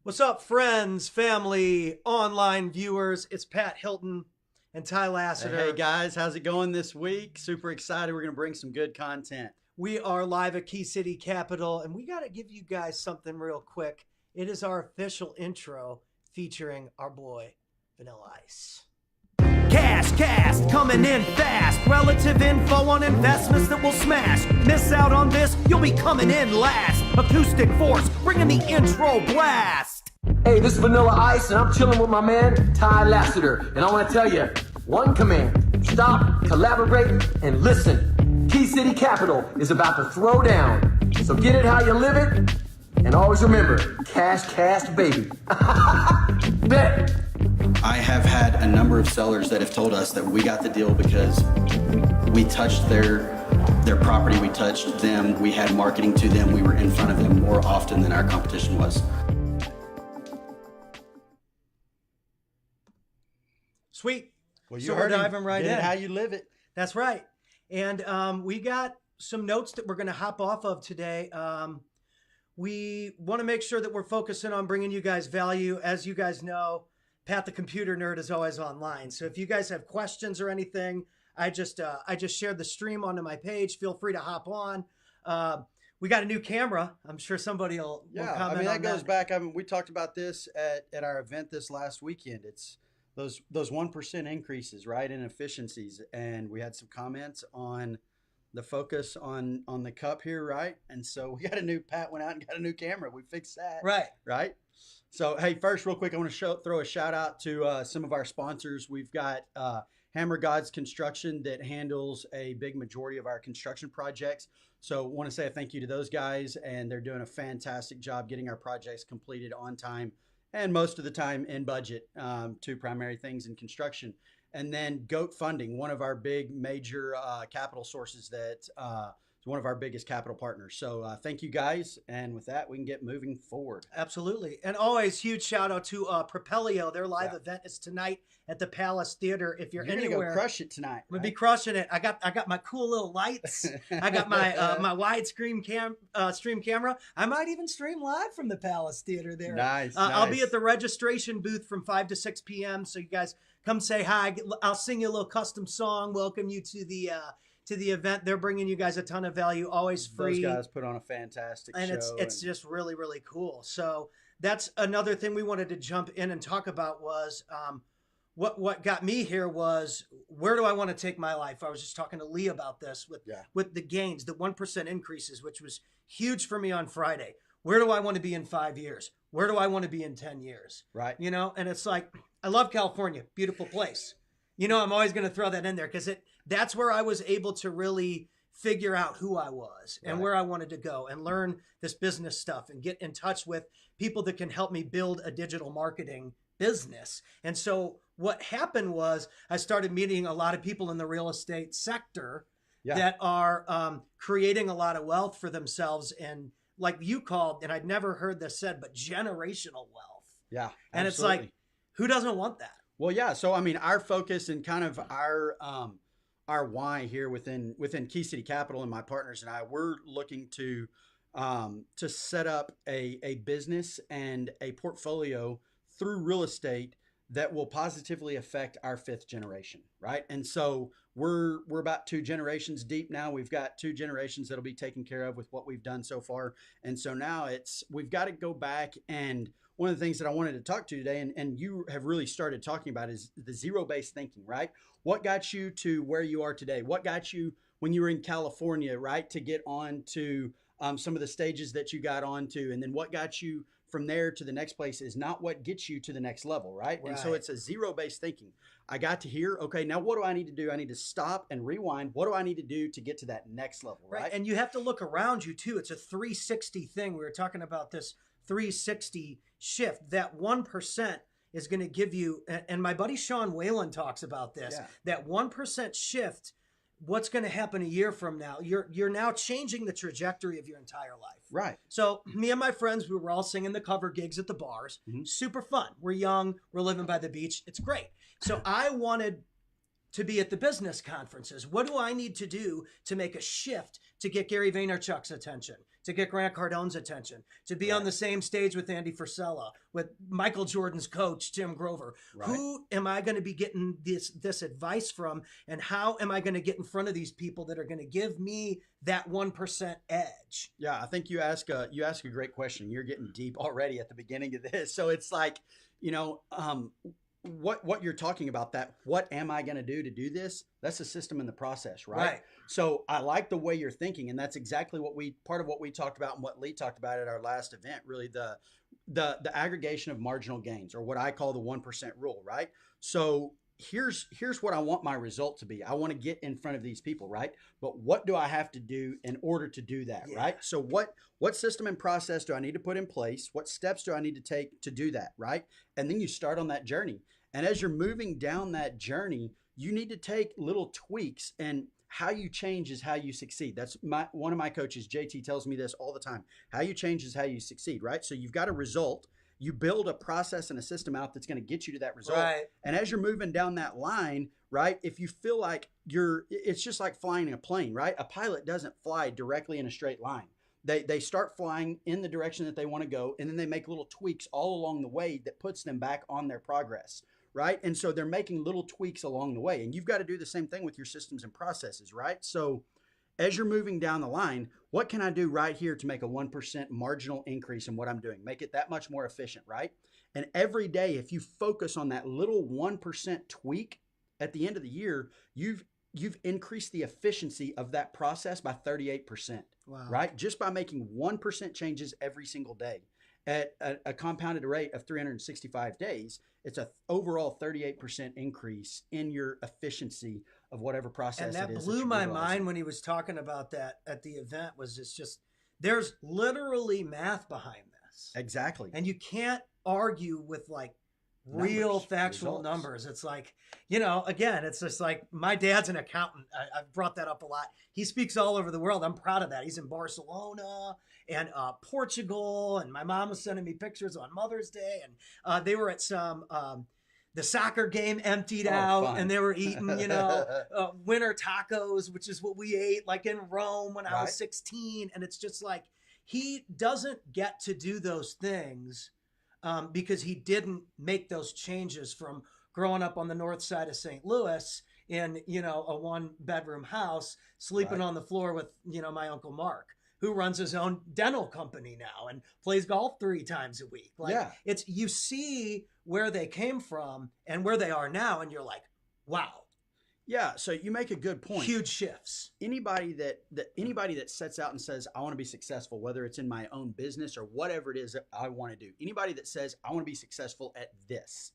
What's up, friends, family, online viewers? It's Pat Hilton and Ty Lassiter. Hey guys, how's it going this week? Super excited. We're going to bring some good content. We are live at Key City Capital, and we got to give you guys something real quick. It is our official intro featuring our boy, Vanilla Ice. Cash cast coming in fast. Relative info on investments that will smash. Miss out on this, you'll be coming in last. Acoustic force, bringing the intro blast. Hey, this is Vanilla Ice, and I'm chilling with my man, Ty Lassiter. And I want to tell you, one command: stop, collaborate, and listen. Key City Capital is about to throw down. So get it how you live it, and always remember, cash cast, baby. Bet. I have had a number of sellers that have told us that we got the deal because we touched their property, we touched them, we had marketing to them, we were in front of them more often than our competition was. Sweet. Well, So we're diving right in. How you live it. That's right. And we got some notes that we're going to hop off of today. We want to make sure that we're focusing on bringing you guys value. As you guys know, Pat the Computer Nerd is always online. So if you guys have questions or anything, I just shared the stream onto my page. Feel free to hop on. We got a new camera. I'm sure somebody will comment I mean, on that goes back. I mean, we talked about this at our event this last weekend. It's those 1% increases, right, in efficiencies. And we had some comments on the focus on the cup here, right? And so we got Pat went out and got a new camera. We fixed that. Right. So, hey, first, real quick, I want to throw a shout out to some of our sponsors. We've got Hammer Gods Construction that handles a big majority of our construction projects. So I want to say a thank you to those guys, and they're doing a fantastic job getting our projects completed on time and most of the time in budget, two primary things in construction. And then GOAT Funding, one of our big major capital sources that is one of our biggest capital partners. So thank you guys. And with that, we can get moving forward. Absolutely. And always huge shout out to Propelio. Their live event is tonight at the Palace Theater. If you're anywhere, gonna go crush it tonight. I'm gonna be crushing it. I got my cool little lights. I got my my widescreen stream camera. I might even stream live from the Palace Theater there. Nice. I'll be at the registration booth from 5 to 6 p.m. So you guys come say hi. I'll sing you a little custom song. Welcome you to the event. They're bringing you guys a ton of value, always free. Those guys put on a fantastic and show. It's just really, really cool. So that's another thing we wanted to jump in and talk about was what got me here was, where do I want to take my life? I was just talking to Lee about this with the gains, the 1% increases, which was huge for me on Friday. Where do I want to be in 5 years? Where do I want to be in 10 years? Right. You know, and it's like, I love California, beautiful place. You know, I'm always going to throw that in there because that's where I was able to really figure out who I was and where I wanted to go and learn this business stuff and get in touch with people that can help me build a digital marketing business. And so what happened was I started meeting a lot of people in the real estate sector that are creating a lot of wealth for themselves, and like you called, and I'd never heard this said, but generational wealth. Yeah. And it's like, who doesn't want that? Well, yeah. So, I mean, our focus and kind of our why here within Key City Capital and my partners and I, we're looking to set up a business and a portfolio through real estate that will positively affect our fifth generation, right? And so we're about 2 generations deep now. We've got 2 generations that'll be taken care of with what we've done so far. And so now we've got to go back, and one of the things that I wanted to talk to today, and you have really started talking about, is the zero-based thinking, right? What got you to where you are today? What got you when you were in California, right, to get on to some of the stages that you got onto? And then what got you from there to the next place is not what gets you to the next level, right? And so it's a zero-based thinking. I got to here, okay, now what do I need to do? I need to stop and rewind. What do I need to do to get to that next level, right? And you have to look around you too. It's a 360 thing. We were talking about this 360 shift. That 1% is going to give you, and my buddy Sean Whalen talks about this, that 1% shift, what's going to happen a year from now? You're now changing the trajectory of your entire life. Right. So me and my friends, we were all singing the cover gigs at the bars. Super fun. We're young. We're living by the beach. It's great. So I wanted to be at the business conferences. What do I need to do to make a shift to get Gary Vaynerchuk's attention, to get Grant Cardone's attention, to be on the same stage with Andy Frisella, with Michael Jordan's coach, Tim Grover. Right. Who am I going to be getting this advice from? And how am I going to get in front of these people that are going to give me that 1% edge? Yeah, I think you ask a great question. You're getting deep already at the beginning of this. So it's like, what you're talking about, that what am I going to do this? That's the system and the process, right? So I like the way you're thinking, and that's exactly part of what we talked about and what Lee talked about at our last event, really the aggregation of marginal gains, or what I call the 1% rule, right? So here's what I want my result to be. I want to get in front of these people, right? But what do I have to do in order to do that, right? So what system and process do I need to put in place? What steps do I need to take to do that, right? And then you start on that journey. And as you're moving down that journey, you need to take little tweaks, and how you change is how you succeed. That's one of my coaches, JT, tells me this all the time. How you change is how you succeed, right? So you've got a result. You build a process and a system out that's going to get you to that result. Right. And as you're moving down that line, right, if you feel like it's just like flying a plane, right? A pilot doesn't fly directly in a straight line. They start flying in the direction that they want to go, and then they make little tweaks all along the way that puts them back on their progress, right? And so they're making little tweaks along the way. And you've got to do the same thing with your systems and processes, right? So as you're moving down the line, what can I do right here to make a 1% marginal increase in what I'm doing? Make it that much more efficient, right? And every day, if you focus on that little 1% tweak, at the end of the year, you've increased the efficiency of that process by 38%, right? Just by making 1% changes every single day at a compounded rate of 365 days, it's an overall 38% increase in your efficiency of whatever process it is. And that blew my mind when he was talking about that at the event. Was just there's literally math behind this. Exactly. And you can't argue with like real factual numbers. It's like, again, it's just like, my dad's an accountant. I've brought that up a lot. He speaks all over the world. I'm proud of that. He's in Barcelona and Portugal, and my mom was sending me pictures on Mother's Day, and they were at some the soccer game emptied out, fun. and they were eating winter tacos, which is what we ate like in Rome when I was 16. And it's just like, he doesn't get to do those things because he didn't make those changes from growing up on the north side of St. Louis in a 1-bedroom house, sleeping on the floor with my Uncle Mark, who runs his own dental company now and plays golf 3 times a week. It's, you see where they came from and where they are now, and you're like, wow. Yeah, so you make a good point. Huge shifts. Anybody that sets out and says, I want to be successful, whether it's in my own business or whatever it is that I want to do. Anybody that says, I want to be successful at this.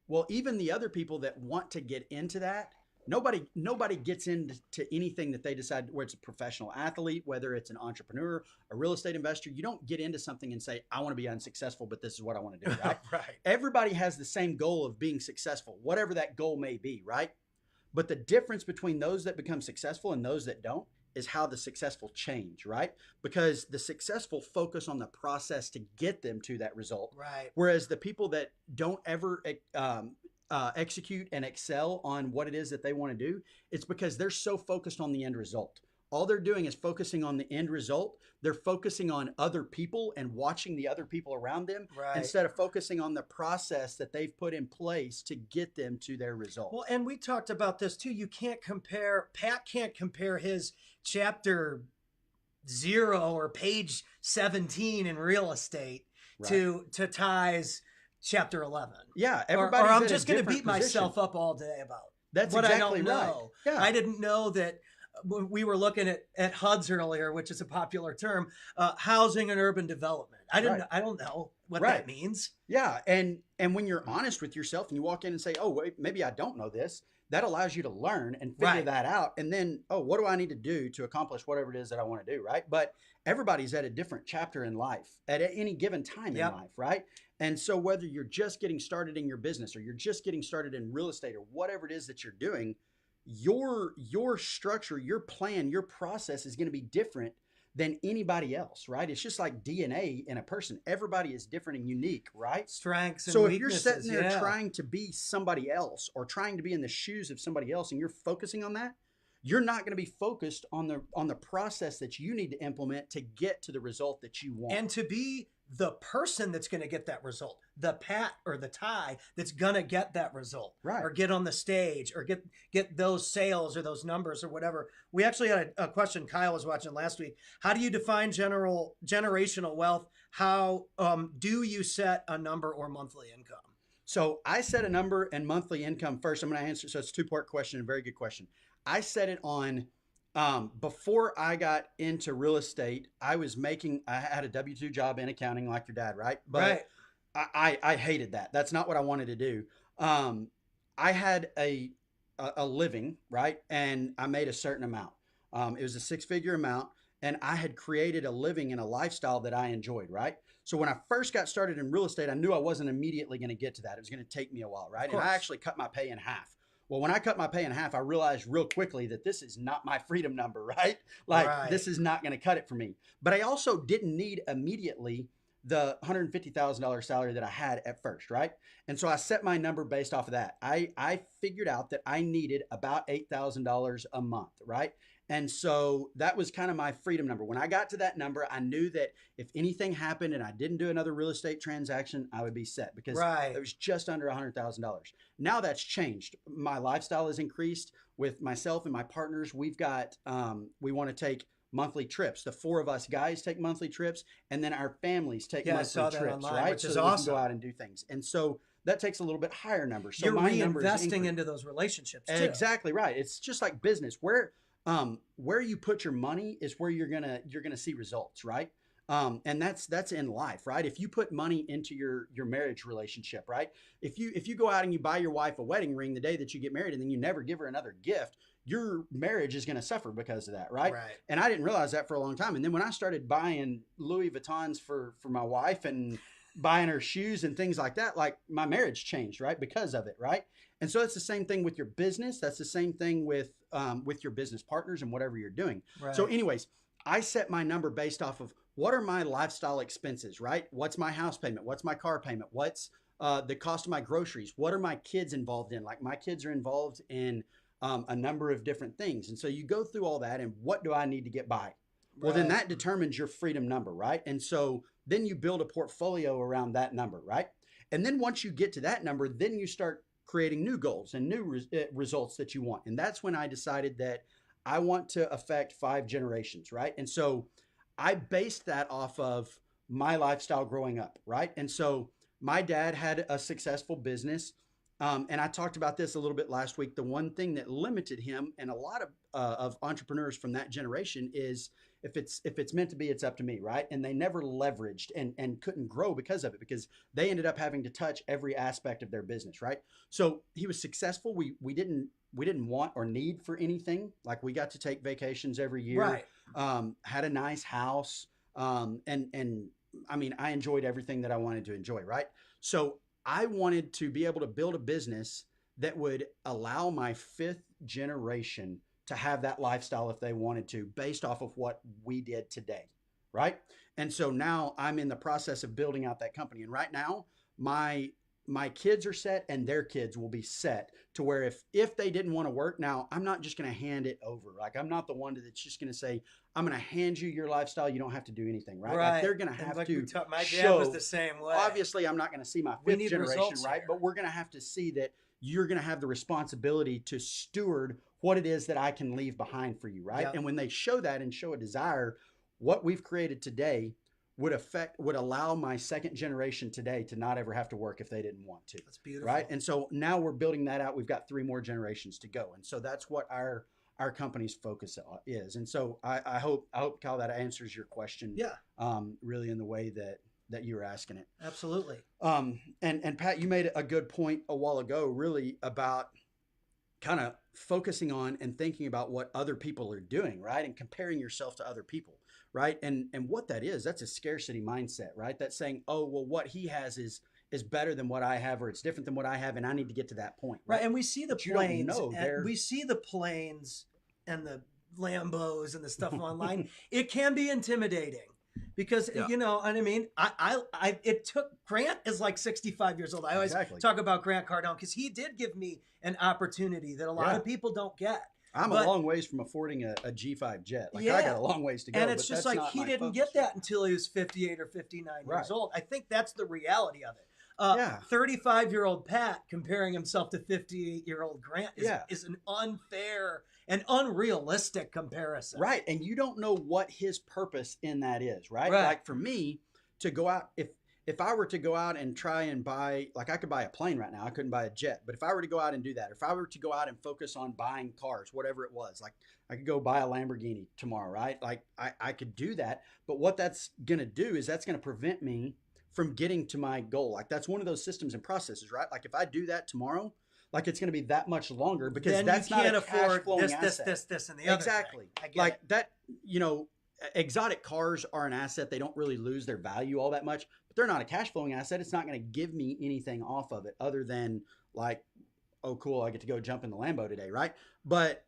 Well, even the other people that want to get into that, nobody gets into anything that they decide, where it's a professional athlete, whether it's an entrepreneur, a real estate investor. You don't get into something and say, I want to be unsuccessful, but this is what I want to do, right? Right. Everybody has the same goal of being successful, whatever that goal may be, right? But the difference between those that become successful and those that don't is how the successful change, right? Because the successful focus on the process to get them to that result. Right. Whereas the people that don't ever execute and excel on what it is that they want to do, it's because they're so focused on the end result. All they're doing is focusing on the end result. They're focusing on other people and watching the other people around them instead of focusing on the process that they've put in place to get them to their result. Well, and we talked about this too. Pat can't compare his chapter 0 or page 17 in real estate to Ty's chapter 11. Yeah, or I'm just going to beat myself up all day about that's what exactly I don't know. Right. Yeah. I didn't know that. We were looking at HUDs earlier, which is a popular term, housing and urban development. I don't know what that means. Yeah, and when you're honest with yourself and you walk in and say, oh, wait, maybe I don't know this, that allows you to learn and figure that out. And then, oh, what do I need to do to accomplish whatever it is that I want to do, right? But everybody's at a different chapter in life at any given time in life, right? And so whether you're just getting started in your business or you're just getting started in real estate or whatever it is that you're doing, your structure, your plan, your process is going to be different than anybody else, right? It's just like DNA in a person. Everybody is different and unique, right? Strengths and so weaknesses. So if you're sitting there trying to be somebody else or trying to be in the shoes of somebody else and you're focusing on that, you're not going to be focused on the process that you need to implement to get to the result that you want. And to be the person that's going to get that result, the Pat or the Ty that's going to get that result, Right. or get on the stage or get those sales or those numbers or whatever. We actually had a question Kyle was watching last week. How do you define generational wealth? How do you set a number or monthly income? So I set a number and monthly income first. I'm going to answer. So it's a 2-part question, a very good question. I set it on before I got into real estate. I had a W-2 job in accounting like your dad, right? But right. I hated that. That's not what I wanted to do. I had a living, right? And I made a certain amount. It was a 6-figure amount. And I had created a living and a lifestyle that I enjoyed, right? So when I first got started in real estate, I knew I wasn't immediately going to get to that. It was going to take me a while, right? And I actually cut my pay in half. Well, when I cut my pay in half, I realized real quickly that this is not my freedom number, right? Like this is not going to cut it for me. But I also didn't need immediately the $150,000 salary that I had at first, right? And so I set my number based off of that. I figured out that I needed about $8,000 a month, right? And so that was kind of my freedom number. When I got to that number, I knew that if anything happened and I didn't do another real estate transaction, I would be set because it was just under $100,000. Now that's changed. My lifestyle has increased with myself and my partners. We've got, we want to take monthly trips. The 4 of us guys take monthly trips, and then our families take monthly trips, online, right? Which is so awesome. We can go out and do things. And so that takes a little bit higher number. So you're my reinvesting into those relationships too. Exactly right. It's just like business. Where you put your money is where you're gonna see results, right? And that's in life, right? If you put money into your marriage relationship, right? If you go out and you buy your wife a wedding ring the day that you get married and then you never give her another gift, your marriage is going to suffer because of that, right? And I didn't realize that for a long time. And then when I started buying Louis Vuittons for my wife and buying her shoes and things like that, like my marriage changed, right? Because of it, right? And so it's the same thing with your business. That's the same thing with your business partners and whatever you're doing. So anyways, I set my number based off of what are my lifestyle expenses, right? What's my house payment? What's my car payment? What's the cost of my groceries? What are my kids involved in? Like my kids are involved in a number of different things. And so you go through all that and what do I need to get by? Well, then that determines your freedom number, right? And so then you build a portfolio around that number, right? And then once you get to that number, then you start creating new goals and new results that you want. And that's when I decided that I want to affect 5 generations, right? And so I based that off of my lifestyle growing up, right? And so my dad had a successful business. And I talked about this a little bit last week. The one thing that limited him and a lot of entrepreneurs from that generation is if it's meant to be, it's up to me, right? And they never leveraged and couldn't grow because of it, because they ended up having to touch every aspect of their business, right? So he was successful. We didn't want or need for anything. Like we got to take vacations every year, had a nice house. And I mean, I enjoyed everything that I wanted to enjoy, right? So I wanted to be able to build a business that would allow my 5th generation to have that lifestyle if they wanted to, based off of what we did today, right? And so now I'm in the process of building out that company. And right now, my kids are set and their kids will be set to where if they didn't want to work, now I'm not just going to hand it over. Like I'm not the one that's just going to say, I'm going to hand you your lifestyle. You don't have to do anything, right? Like they're going to have to my show. dad was the same way. Obviously, I'm not going to see my 5th generation, right? But we're going to have to see that you're going to have the responsibility to steward what it is that I can leave behind for you, right? And when they show that and show a desire, what we've created today would allow my 2nd generation today to not ever have to work if they didn't want to. That's beautiful. Right? And so now we're building that out. We've got 3 more generations to go. And so that's what our company's focus is. And so I hope, Kyle, that answers your question. Really in the way that you were asking it. Absolutely. And Pat, you made a good point a while ago, really about kind of focusing on and thinking about what other people are doing, right? And comparing yourself to other people, right? And what that is, that's a scarcity mindset, right? That's saying, oh, well, what he has is better than what I have, or it's different than what I have, and I need to get to that point. Right. And we see the planes, and we see the planes and the Lambos and the stuff online. It can be intimidating. Because, you know, and I mean, it took, Grant is like 65 years old. I always talk about Grant Cardone because he did give me an opportunity that a lot of people don't get. I'm But- a long ways from affording a G5 jet. Like Yeah. I got a long ways to go. And it's but just that's like not he my didn't focus get that right until he was 58 or 59 Right. years old. I think that's the reality of it. Yeah. 35-year-old Pat comparing himself to 58-year-old Grant is an unfair and unrealistic comparison. Right. And you don't know what his purpose in that is, right? Right. Like for me to go out, if I were to go out and try and buy, like I could buy a plane right now, I couldn't buy a jet. But if I were to go out and do that, if I were to go out and focus on buying cars, whatever it was, like I could go buy a Lamborghini tomorrow, right? Like I could do that. But what that's going to do is that's going to prevent me from getting to my goal. Like that's one of those systems and processes, right? Like if I do that tomorrow, like it's going to be that much longer because Then that's you not can't a afford cash flowing this, asset. this, and the other. Exactly. Thing. I get Like it. that, exotic cars are an asset. They don't really lose their value all that much, but they're not a cash flowing asset. It's not going to give me anything off of it other than like, oh, cool, I get to go jump in the Lambo today, right? But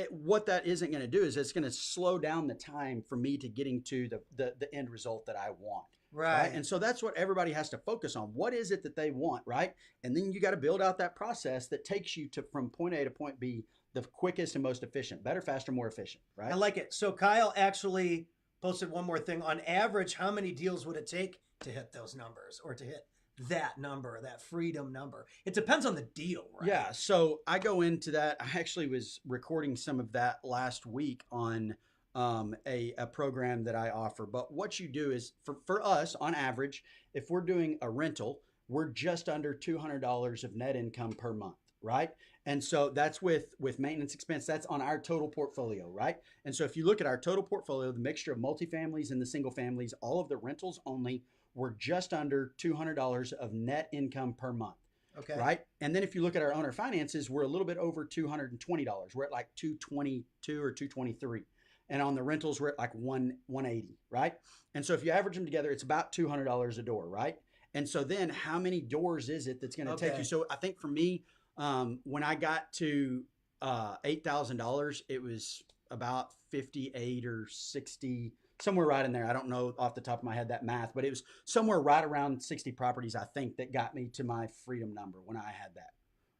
what that isn't going to do is it's going to slow down the time for me to getting to the end result that I want. Right. And so that's what everybody has to focus on. What is it that they want, right? And then you got to build out that process that takes you to from point A to point B the quickest and most efficient. Better, faster, more efficient, right? I like it. So Kyle actually posted one more thing. On average, how many deals would it take to hit those numbers or to hit that number, that freedom number? It depends on the deal, right? Yeah. So I go into that. I actually was recording some of that last week on a program that I offer. But what you do is for us on average, if we're doing a rental, we're just under $200 of net income per month, right? And so that's with maintenance expense. That's on our total portfolio, right? And so if you look at our total portfolio, the mixture of multifamilies and the single families, all of the rentals only, we're just under $200 of net income per month. Okay. Right. And then if you look at our owner finances, we're a little bit over $220. We're at like 222 or 223. And on the rentals, we're at like 180, right? And so if you average them together, it's about $200 a door, right? And so then how many doors is it that's going to take you? So I think for me, when I got to $8,000, it was about 58 or 60, somewhere right in there. I don't know off the top of my head that math, but it was somewhere right around 60 properties, I think, that got me to my freedom number when I had that.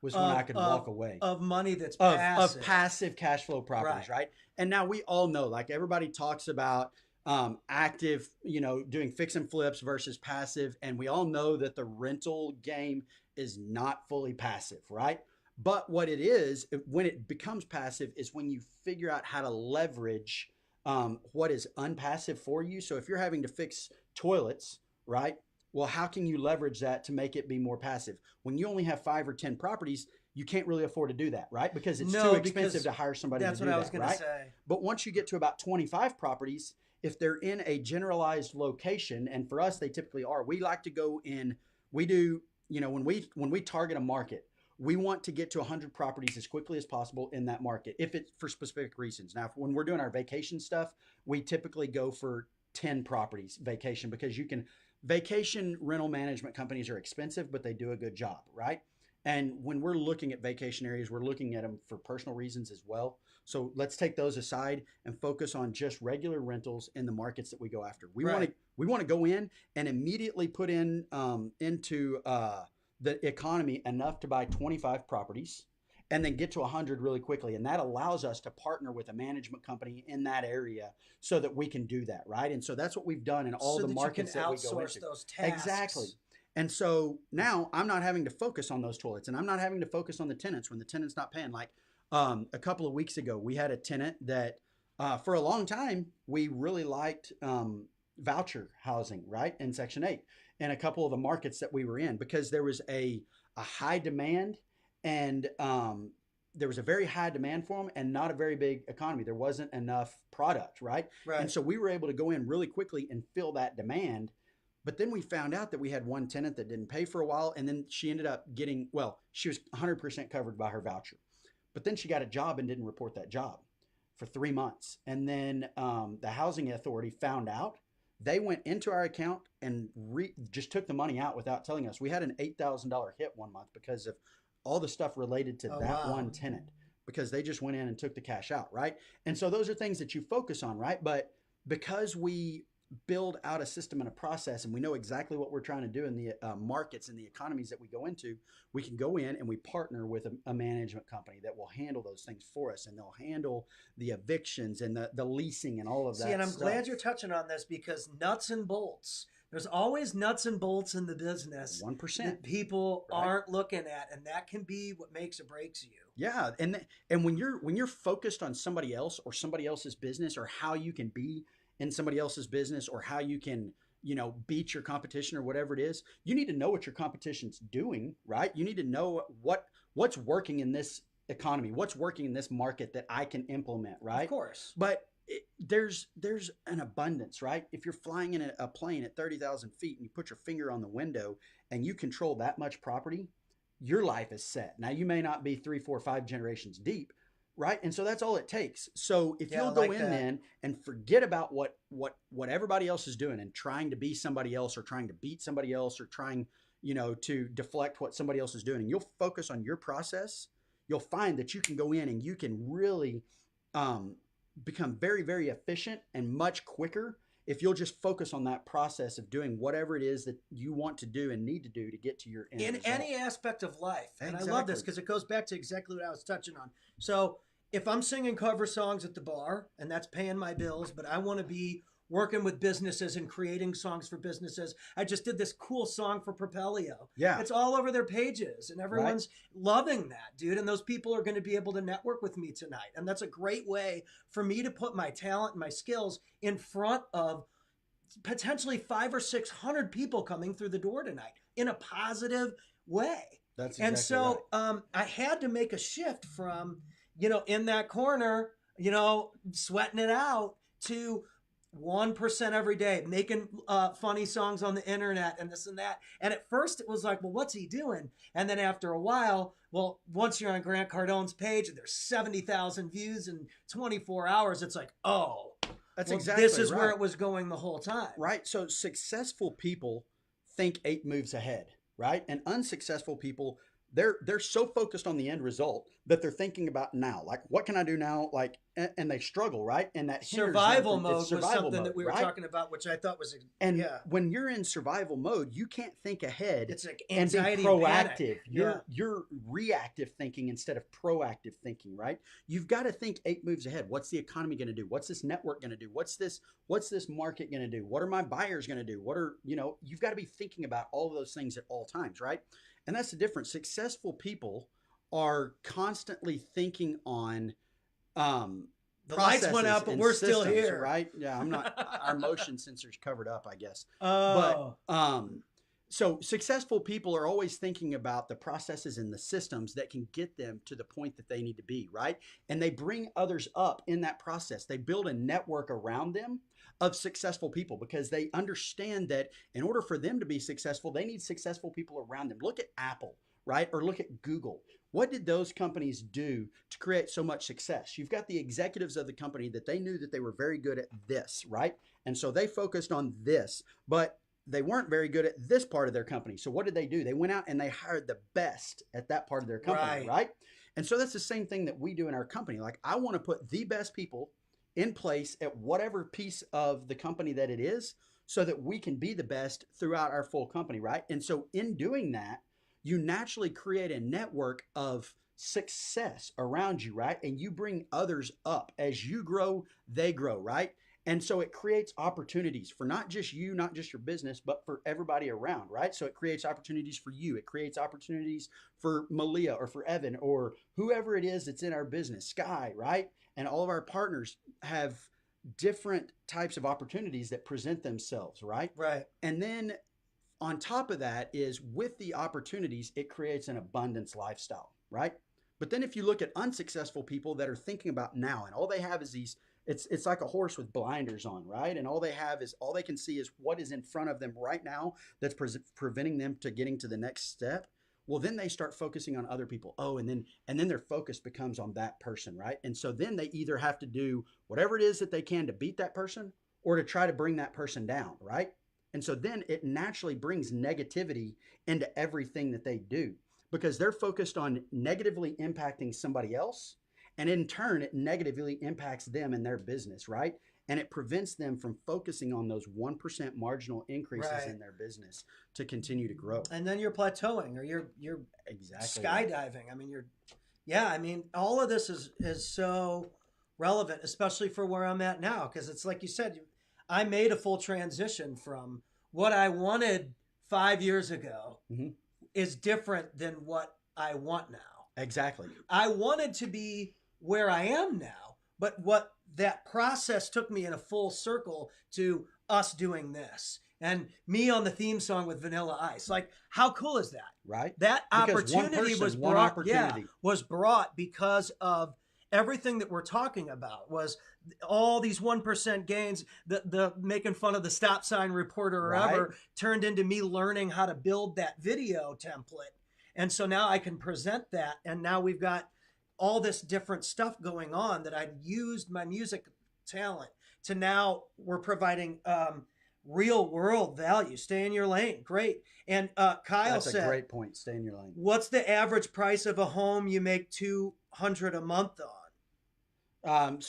Was when I could walk away. Of money that's of passive cash flow properties, right? And now we all know, like everybody talks about active, doing fix and flips versus passive. And we all know that the rental game is not fully passive, right? But what it is, when it becomes passive, is when you figure out how to leverage what is unpassive for you. So if you're having to fix toilets, right? Well, how can you leverage that to make it be more passive? When you only have 5 or 10 properties, you can't really afford to do that, right? Because it's too expensive to hire somebody to do that. That's what I was going to say. But once you get to about 25 properties, if they're in a generalized location, and for us, they typically are, we like to go in, we do, when we target a market, we want to get to 100 properties as quickly as possible in that market, if it's for specific reasons. Now, when we're doing our vacation stuff, we typically go for 10 properties vacation because vacation rental management companies are expensive, but they do a good job, right? And when we're looking at vacation areas, we're looking at them for personal reasons as well. So let's take those aside and focus on just regular rentals in the markets that we go after. We want to go in and immediately put in into the economy enough to buy 25 properties and then get to 100 really quickly. And that allows us to partner with a management company in that area so that we can do that, right? And so that's what we've done in all the markets that we go into. Those tasks. Exactly. And so now I'm not having to focus on those toilets, and I'm not having to focus on the tenants when the tenant's not paying. Like a couple of weeks ago, we had a tenant that for a long time, we really liked voucher housing, right, in Section 8 and a couple of the markets that we were in because there was a high demand and there was a very high demand for them and not a very big economy. There wasn't enough product, right? And so we were able to go in really quickly and fill that demand. But then we found out that we had one tenant that didn't pay for a while, and then she ended up getting, she was 100% covered by her voucher. But then she got a job and didn't report that job for 3 months. And then the housing authority found out. They went into our account and just took the money out without telling us. We had an $8,000 hit one month because of all the stuff related to one tenant, because they just went in and took the cash out, right? And so those are things that you focus on, right? But because we build out a system and a process, and we know exactly what we're trying to do in the markets and the economies that we go into, we can go in and we partner with a management company that will handle those things for us, and they'll handle the evictions and the leasing and all of that. See, and I'm stuff. glad you're touching on this, because nuts and bolts. There's always nuts and bolts in the business 1%. that people Right. aren't looking at, and that can be what makes or breaks you. Yeah, and when you're focused on somebody else or somebody else's business, or how you can be in somebody else's business, or how you can, beat your competition or whatever it is, you need to know what your competition's doing, right? You need to know what's working in this economy, what's working in this market that I can implement, right? Of course. But there's an abundance, right? If you're flying in a plane at 30,000 feet and you put your finger on the window and you control that much property, your life is set. Now, you may not be 3, 4, 5 generations deep, right? And so that's all it takes. So if Yeah, you'll I go like in that. then and forget about what everybody else is doing and trying to be somebody else, or trying to beat somebody else, or trying, to deflect what somebody else is doing, and you'll focus on your process, you'll find that you can go in and you can really become very, very efficient and much quicker if you'll just focus on that process of doing whatever it is that you want to do and need to do to get to your end In result. any aspect of life. And I love this Exactly. because it goes back to exactly what I was touching on. So if I'm singing cover songs at the bar and that's paying my bills, but I want to be working with businesses and creating songs for businesses. I just did this cool song for Propelio. Yeah. It's all over their pages and everyone's loving that, dude. And those people are going to be able to network with me tonight. And that's a great way for me to put my talent and my skills in front of potentially 500 or 600 people coming through the door tonight in a positive way. That's And exactly so right. I had to make a shift from, in that corner, sweating it out, to 1% every day, making funny songs on the internet and this and that. And at first it was like, well, what's he doing? And then after a while, well, once you're on Grant Cardone's page and there's 70,000 views in 24 hours, it's like, oh, That's well, exactly this is right. where it was going the whole time. Right. So successful people think 8 moves ahead, right? And unsuccessful people, they're so focused on the end result that they're thinking about now, like, what can I do now? Like, and they struggle, right? And that hinders them Survival from- mode it's was something mode, that we were right? talking about, which I thought was, And yeah. when you're in survival mode, you can't think ahead. It's like and be anxiety and proactive. panic. You're reactive thinking instead of proactive thinking, right? You've got to think 8 moves ahead. What's the economy going to do? What's this network going to do? What's this market going to do? What are my buyers going to do? You've got to be thinking about all of those things at all times, right? And that's the difference. Successful people are constantly thinking on The lights went out, but we're still here. right? Yeah, I'm not. Our motion sensor's covered up, I guess. Oh, But so successful people are always thinking about the processes and the systems that can get them to the point that they need to be, right? And they bring others up in that process. They build a network around them of successful people because they understand that in order for them to be successful, they need successful people around them. Look at Apple, right? Or look at Google. What did those companies do to create so much success? You've got the executives of the company that they knew that they were very good at this, right? And so they focused on this, but they weren't very good at this part of their company. So what did they do? They went out and they hired the best at that part of their company, right? And so that's the same thing that we do in our company. Like, I want to put the best people in place at whatever piece of the company that it is so that we can be the best throughout our full company, right? And so in doing that, you naturally create a network of success around you, right? And you bring others up. As you grow, they grow, right? And so it creates opportunities for not just you, not just your business, but for everybody around, right? So it creates opportunities for you. It creates opportunities for Malia or for Evan or whoever it is that's in our business, Sky, right? And all of our partners have different types of opportunities that present themselves, right? right. And then on top of that is with the opportunities, it creates an abundance lifestyle, right? But then if you look at unsuccessful people that are thinking about now and all they have is these, it's like a horse with blinders on, right? And all they can see is what is in front of them right now that's preventing them to getting to the next step. Well, then they start focusing on other people. Oh, and then their focus becomes on that person, right? And so then they either have to do whatever it is that they can to beat that person or to try to bring that person down, right? And so then it naturally brings negativity into everything that they do because they're focused on negatively impacting somebody else. And in turn, it negatively impacts them and their business, right? and it prevents them from focusing on those 1% marginal increases Right. in their business to continue to grow. And then you're plateauing, or you're Exactly. skydiving. I mean, I mean, all of this is so relevant, especially for where I'm at now, because it's like you said, I made a full transition from what I wanted 5 years ago Mhm. is different than what I want now. Exactly. I wanted to be where I am now, but what that process took me in a full circle to us doing this and me on the theme song with Vanilla Ice. Like, how cool is that? Right. That Because one opportunity person, was one brought. opportunity. Yeah, was brought because of everything that we're talking about. Was all these 1% gains, the making fun of the stop sign reporter or Right. ever turned into me learning how to build that video template. And so now I can present that, and now we've got all this different stuff going on that I'd used my music talent to. Now we're providing real world value. Stay in your lane. Great. And Kyle That's said, a great point. Stay in your lane. what's the average price of a home you make $200 a month on?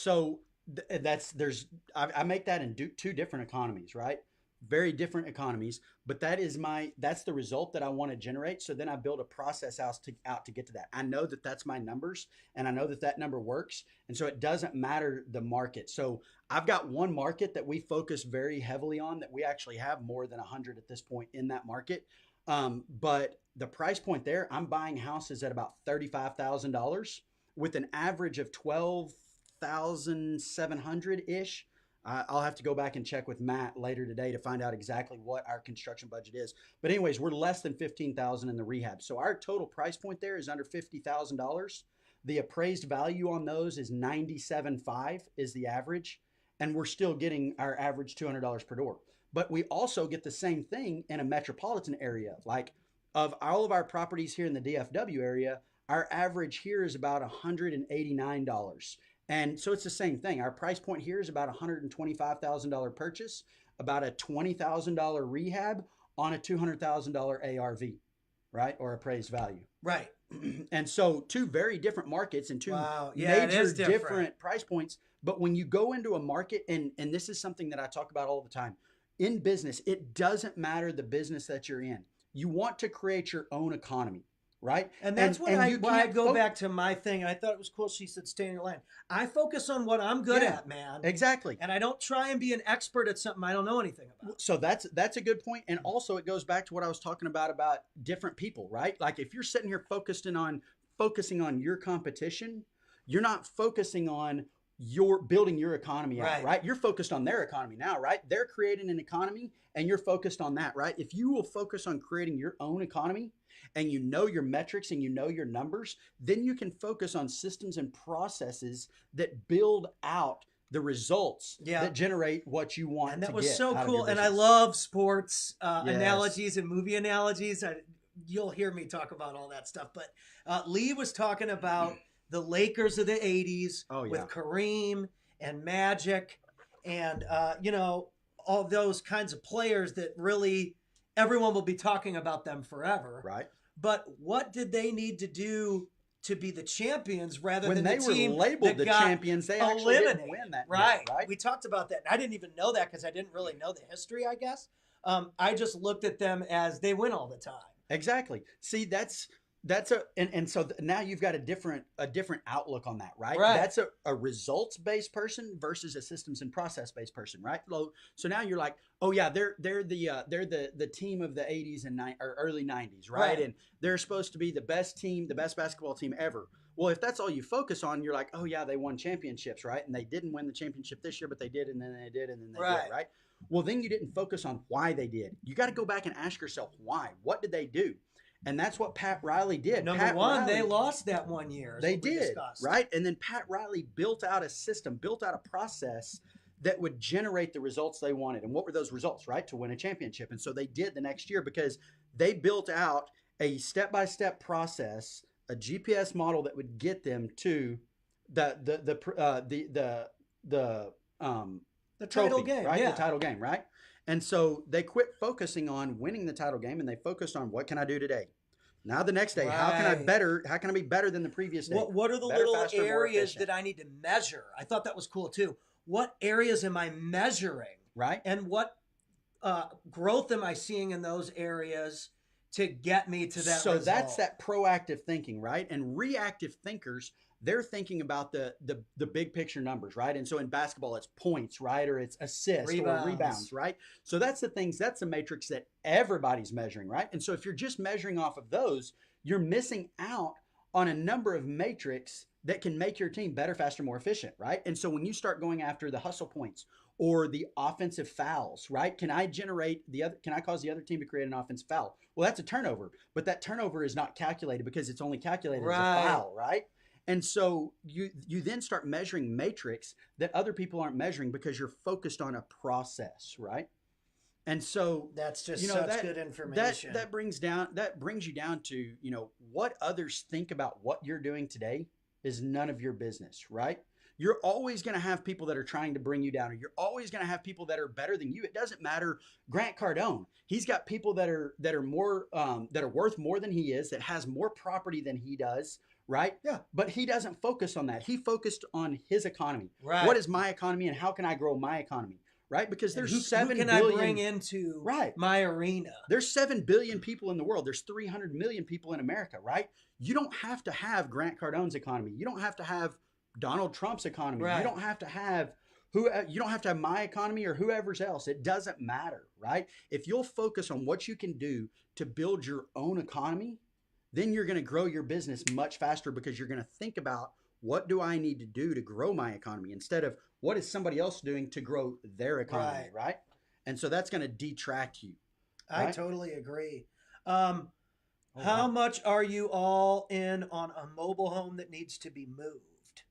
I make that in two different economies, right? Very different economies, but that's the result that I want to generate. So then I build a process out to get to that. I know that that's my numbers, and I know that that number works. And so it doesn't matter the market. So I've got one market that we focus very heavily on, that we actually have more than 100 at this point in that market. But the price point there, I'm buying houses at about $35,000 with an average of 12,700 ish. I'll have to go back and check with Matt later today to find out exactly what our construction budget is. But anyways, we're less than 15,000 in the rehab. So our total price point there is under $50,000. The appraised value on those is 97.5 is the average, and we're still getting our average $200 per door. But we also get the same thing in a metropolitan area. Like, of all of our properties here in the DFW area, our average here is about $189. And so it's the same thing. Our price point here is about $125,000 purchase, about a $20,000 rehab on a $200,000 ARV, right? Or appraised value. Right. And so two very different markets and two it major is different price points. But when you go into a market, and this is something that I talk about all the time, in business, it doesn't matter the business that you're in. You want to create your own economy. Right. And that's why I go back to my thing. I thought it was cool. She said, stay in your lane. I focus on what I'm good at, man. Exactly. And I don't try and be an expert at something I don't know anything about. So that's a good point. And also it goes back to what I was talking about different people, right? Like, if you're sitting here focusing on your competition, you're not focusing on building your economy out, right? You're focused on their economy now, right? They're creating an economy and you're focused on that, right? If you will focus on creating your own economy, and you know your metrics and you know your numbers, then you can focus on systems and processes that build out the results that generate what you want. And that to was get so out of cool. your And I business. love sports analogies and movie analogies. You'll hear me talk about all that stuff. But Lee was talking about the Lakers of the 80s with Kareem and Magic and, all those kinds of players that really everyone will be talking about them forever. Right. But what did they need to do to be the champions rather when than they the were team labeled the champions, they actually didn't win that right. year, right? We talked about that. And I didn't even know that because I didn't really know the history, I guess. I just looked at them as they win all the time. Exactly. See, so now you've got a different outlook on that, right? That's a results based person versus a systems and process based person, right? So now you're like, oh yeah, they're the team of the 80s and or early 90s, right? And they're supposed to be the best team, the best basketball team ever. Well, if that's all you focus on, you're like, oh yeah, they won championships, right? And they didn't win the championship this year, but they did, and then they did, and then they did, right? Well, then you didn't focus on why they did. You got to go back and ask yourself why. What did they do? And that's what Pat Riley did. Number one, they lost that one year. They did, right? And then Pat Riley built out a system, built out a process that would generate the results they wanted. And what were those results, right? To win a championship. And so they did the next year because they built out a step-by-step process, a GPS model that would get them to the title game, right? The title game, right? And so they quit focusing on winning the title game and they focused on what can I do today? Now the next day, how can I be better than the previous day? What are the better, little faster, areas that I need to measure? I thought that was cool too. what areas am I measuring, Right. and what growth am I seeing in those areas to get me to that So result? that's that proactive thinking, right? And reactive thinkers, they're thinking about the big picture numbers, right? And so in basketball, it's points, right? Or it's assists or rebounds, right? So that's the things, that's the matrix that everybody's measuring, right? And so if you're just measuring off of those, you're missing out on a number of matrix that can make your team better, faster, more efficient, right? And so when you start going after the hustle points or the offensive fouls, right? Can I cause the other team to create an offensive foul? Well, that's a turnover, but that turnover is not calculated because it's only calculated as a foul, right? And so you then start measuring matrix that other people aren't measuring because you're focused on a process, right? And so that's just such good information. That brings you down to, what others think about what you're doing today is none of your business, right? You're always going to have people that are trying to bring you down, or you're always going to have people that are better than you. It doesn't matter. Grant Cardone, he's got people that are more that are worth more than he is, that has more property than he does, right? Yeah. But he doesn't focus on that. He focused on his economy. Right. What is my economy, and how can I grow my economy? Right? Because there's who 7 can billion. I bring into my arena? There's 7 billion people in the world. There's 300 million people in America, right? You don't have to have Grant Cardone's economy. You don't have to have Donald Trump's economy. Right. You don't have to have my economy or whoever's else. It doesn't matter, right? If you'll focus on what you can do to build your own economy, then you're going to grow your business much faster, because you're going to think about, what do I need to do to grow my economy, instead of what is somebody else doing to grow their economy, right? And so that's going to detract you. Right? I totally agree. How much are you all in on a mobile home that needs to be moved?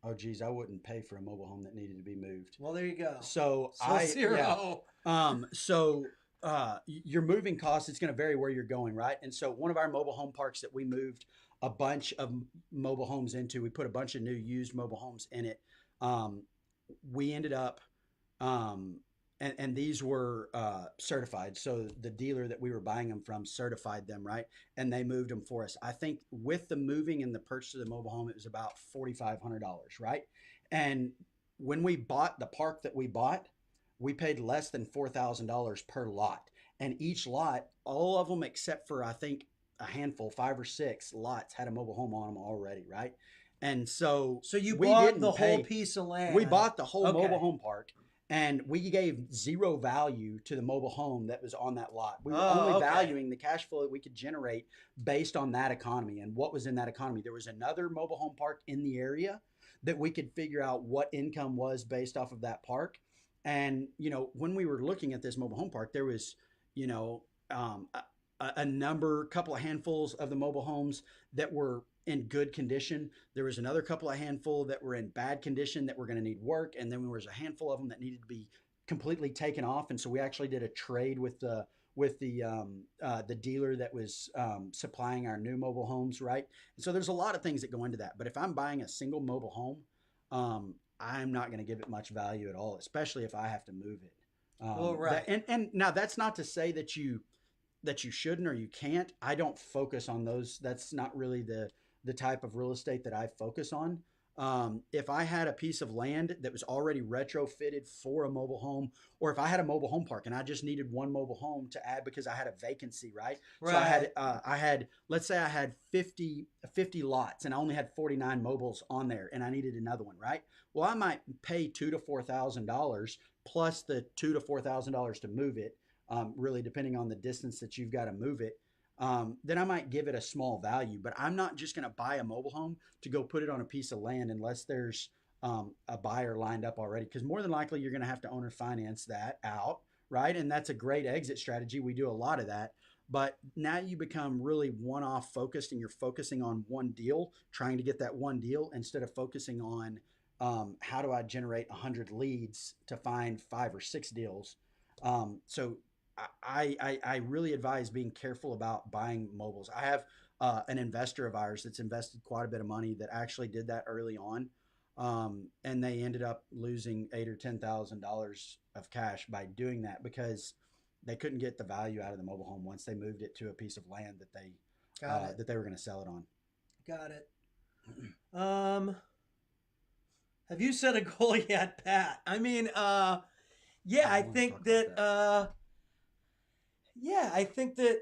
Oh, geez, I wouldn't pay for a mobile home that needed to be moved. Well, there you go. So zero. Yeah. Your moving costs, it's going to vary where you're going, right? And so one of our mobile home parks that we moved a bunch of mobile homes into, we put a bunch of new used mobile homes in it. We ended up, and these were certified. So the dealer that we were buying them from certified them, right? And they moved them for us. I think with the moving and the purchase of the mobile home, it was about $4,500, right? And when we bought the park that we bought, we paid less than $4,000 per lot. And each lot, all of them except for, I think, a handful, 5 or 6 lots, had a mobile home on them already, right? And so you bought the whole piece of land. We bought the whole mobile home park, and we gave zero value to the mobile home that was on that lot. We were only valuing the cash flow that we could generate based on that economy and what was in that economy. There was another mobile home park in the area that we could figure out what income was based off of that park. And, when we were looking at this mobile home park, there was, a couple of handfuls of the mobile homes that were in good condition. There was another couple of handful that were in bad condition that were going to need work. And then there was a handful of them that needed to be completely taken off. And so we actually did a trade with the dealer that was supplying our new mobile homes, right? And so there's a lot of things that go into that. But if I'm buying a single mobile home, I'm not going to give it much value at all, especially if I have to move it. And now that's not to say that you shouldn't or you can't. I don't focus on those. That's not really the type of real estate that I focus on. If I had a piece of land that was already retrofitted for a mobile home, or if I had a mobile home park and I just needed one mobile home to add because I had a vacancy, right? So I had, let's say I had 50 lots and I only had 49 mobiles on there and I needed another one, right? Well, I might pay $2,000 to $4,000 plus the $2,000 to $4,000 to move it, really depending on the distance that you've got to move it. Then I might give it a small value, but I'm not just going to buy a mobile home to go put it on a piece of land unless there's a buyer lined up already, because more than likely you're going to have to owner finance that out, right? And that's a great exit strategy. We do a lot of that, but now you become really one-off focused and you're focusing on one deal, trying to get that one deal instead of focusing on how do I generate 100 leads to find 5 or 6 deals. So I really advise being careful about buying mobiles. I have an investor of ours that's invested quite a bit of money that actually did that early on, and they ended up losing $8,000 or $10,000 of cash by doing that because they couldn't get the value out of the mobile home once they moved it to a piece of land that they were going to sell it on. Got it. Have you set a goal yet, Pat? I mean, yeah, I think that, yeah, I think that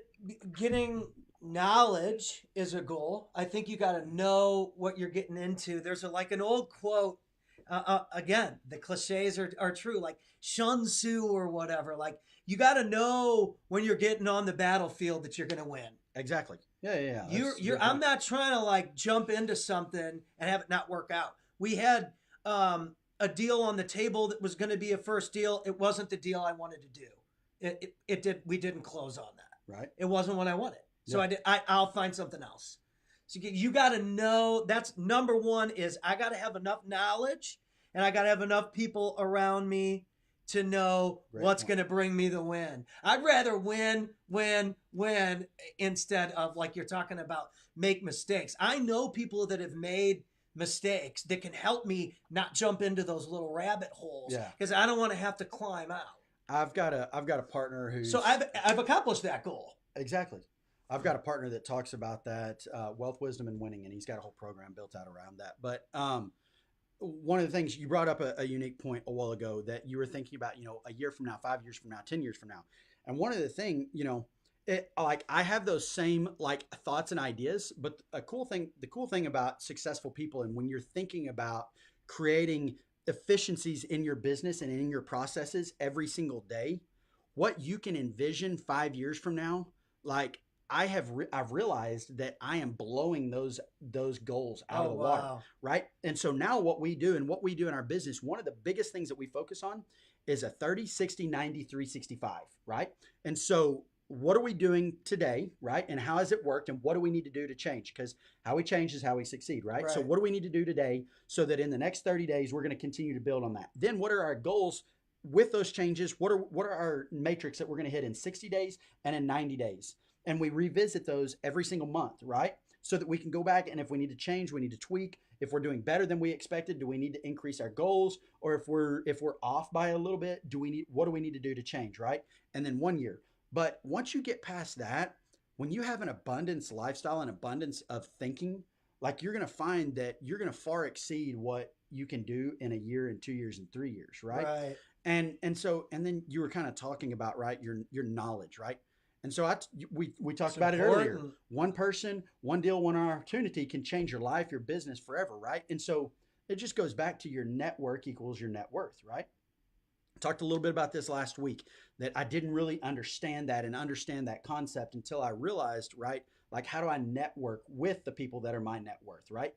getting knowledge is a goal. I think you got to know what you're getting into. There's like an old quote. Again, the cliches are true, like Sun Tzu or whatever. Like you got to know when you're getting on the battlefield that you're going to win. Exactly. Yeah. I'm not trying to like jump into something and have it not work out. We had a deal on the table that was going to be a first deal. It wasn't the deal I wanted to do. It did. We didn't close on that. Right. It wasn't what I wanted. So I'll find something else. So you got to know, that's number one is I got to have enough knowledge and I got to have enough people around me to know what's going to bring me the win. I'd rather win instead of like you're talking about make mistakes. I know people that have made mistakes that can help me not jump into those little rabbit holes because I don't want to have to climb out. I've got a partner who. So I've accomplished that goal. Exactly. I've got a partner that talks about that wealth, wisdom, and winning, and he's got a whole program built out around that. But one of the things you brought up a unique point a while ago that you were thinking about, a year from now, 5 years from now, 10 years from now. And one of the thing, like I have those same like thoughts and ideas, but the cool thing about successful people, and when you're thinking about creating efficiencies in your business and in your processes every single day, what you can envision 5 years from now, like I've realized that I am blowing those goals out of the water, right? And so now what we do in our business, one of the biggest things that we focus on is a 30, 60, 90, 365, right? And so what are we doing today, right? And how has it worked? And what do we need to do to change? Because how we change is how we succeed, right? So what do we need to do today so that in the next 30 days, we're going to continue to build on that? Then what are our goals with those changes? What are our metrics that we're going to hit in 60 days and in 90 days? And we revisit those every single month, right? So that we can go back, and if we need to change, we need to tweak. If we're doing better than we expected, do we need to increase our goals? Or if we're off by a little bit, what do we need to do to change, right? And then 1 year. But once you get past that, when you have an abundance lifestyle, an abundance of thinking, like you're going to find that you're going to far exceed what you can do in a year and 2 years and 3 years, right? Right. And then you were kind of talking about, right, your knowledge, right? And so we talked about it earlier. One person, one deal, one opportunity can change your life, your business forever, right? And so it just goes back to your network equals your net worth, right? I talked a little bit about this last week, that I didn't really understand that concept until I realized, right, like how do I network with the people that are my net worth, right?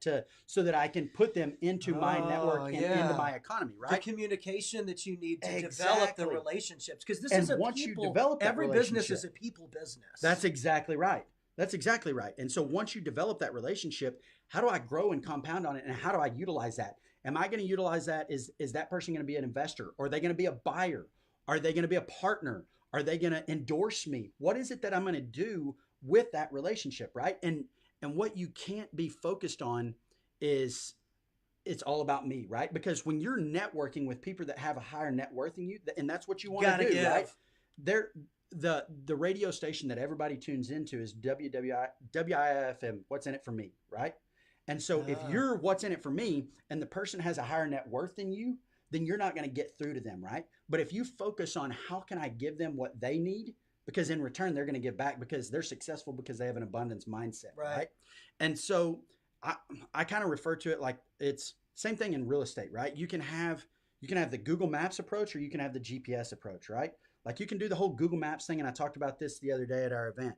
So that I can put them into my network and into my economy, right? The communication that you need to develop the relationships, because this is a once people. you develop every business is a people business. That's exactly right. That's exactly right. And so once you develop that relationship, how do I grow and compound on it, and how do I utilize that? Am I going to utilize that? Is that person going to be an investor? Are they going to be a buyer? Are they going to be a partner? Are they going to endorse me? What is it that I'm going to do with that relationship, right? And what you can't be focused on is it's all about me, right? Because when you're networking with people that have a higher net worth than you, and that's what you want to do, right? The radio station that everybody tunes into is WIFM, What's in it for me, right? And so if you're what's in it for me and the person has a higher net worth than you, then you're not going to get through to them, right? But if you focus on how can I give them what they need, because in return, they're going to give back because they're successful because they have an abundance mindset, right? And so I kind of refer to it like it's same thing in real estate, right? You can have the Google Maps approach, or you can have the GPS approach, right? Like you can do the whole Google Maps thing. And I talked about this the other day at our event.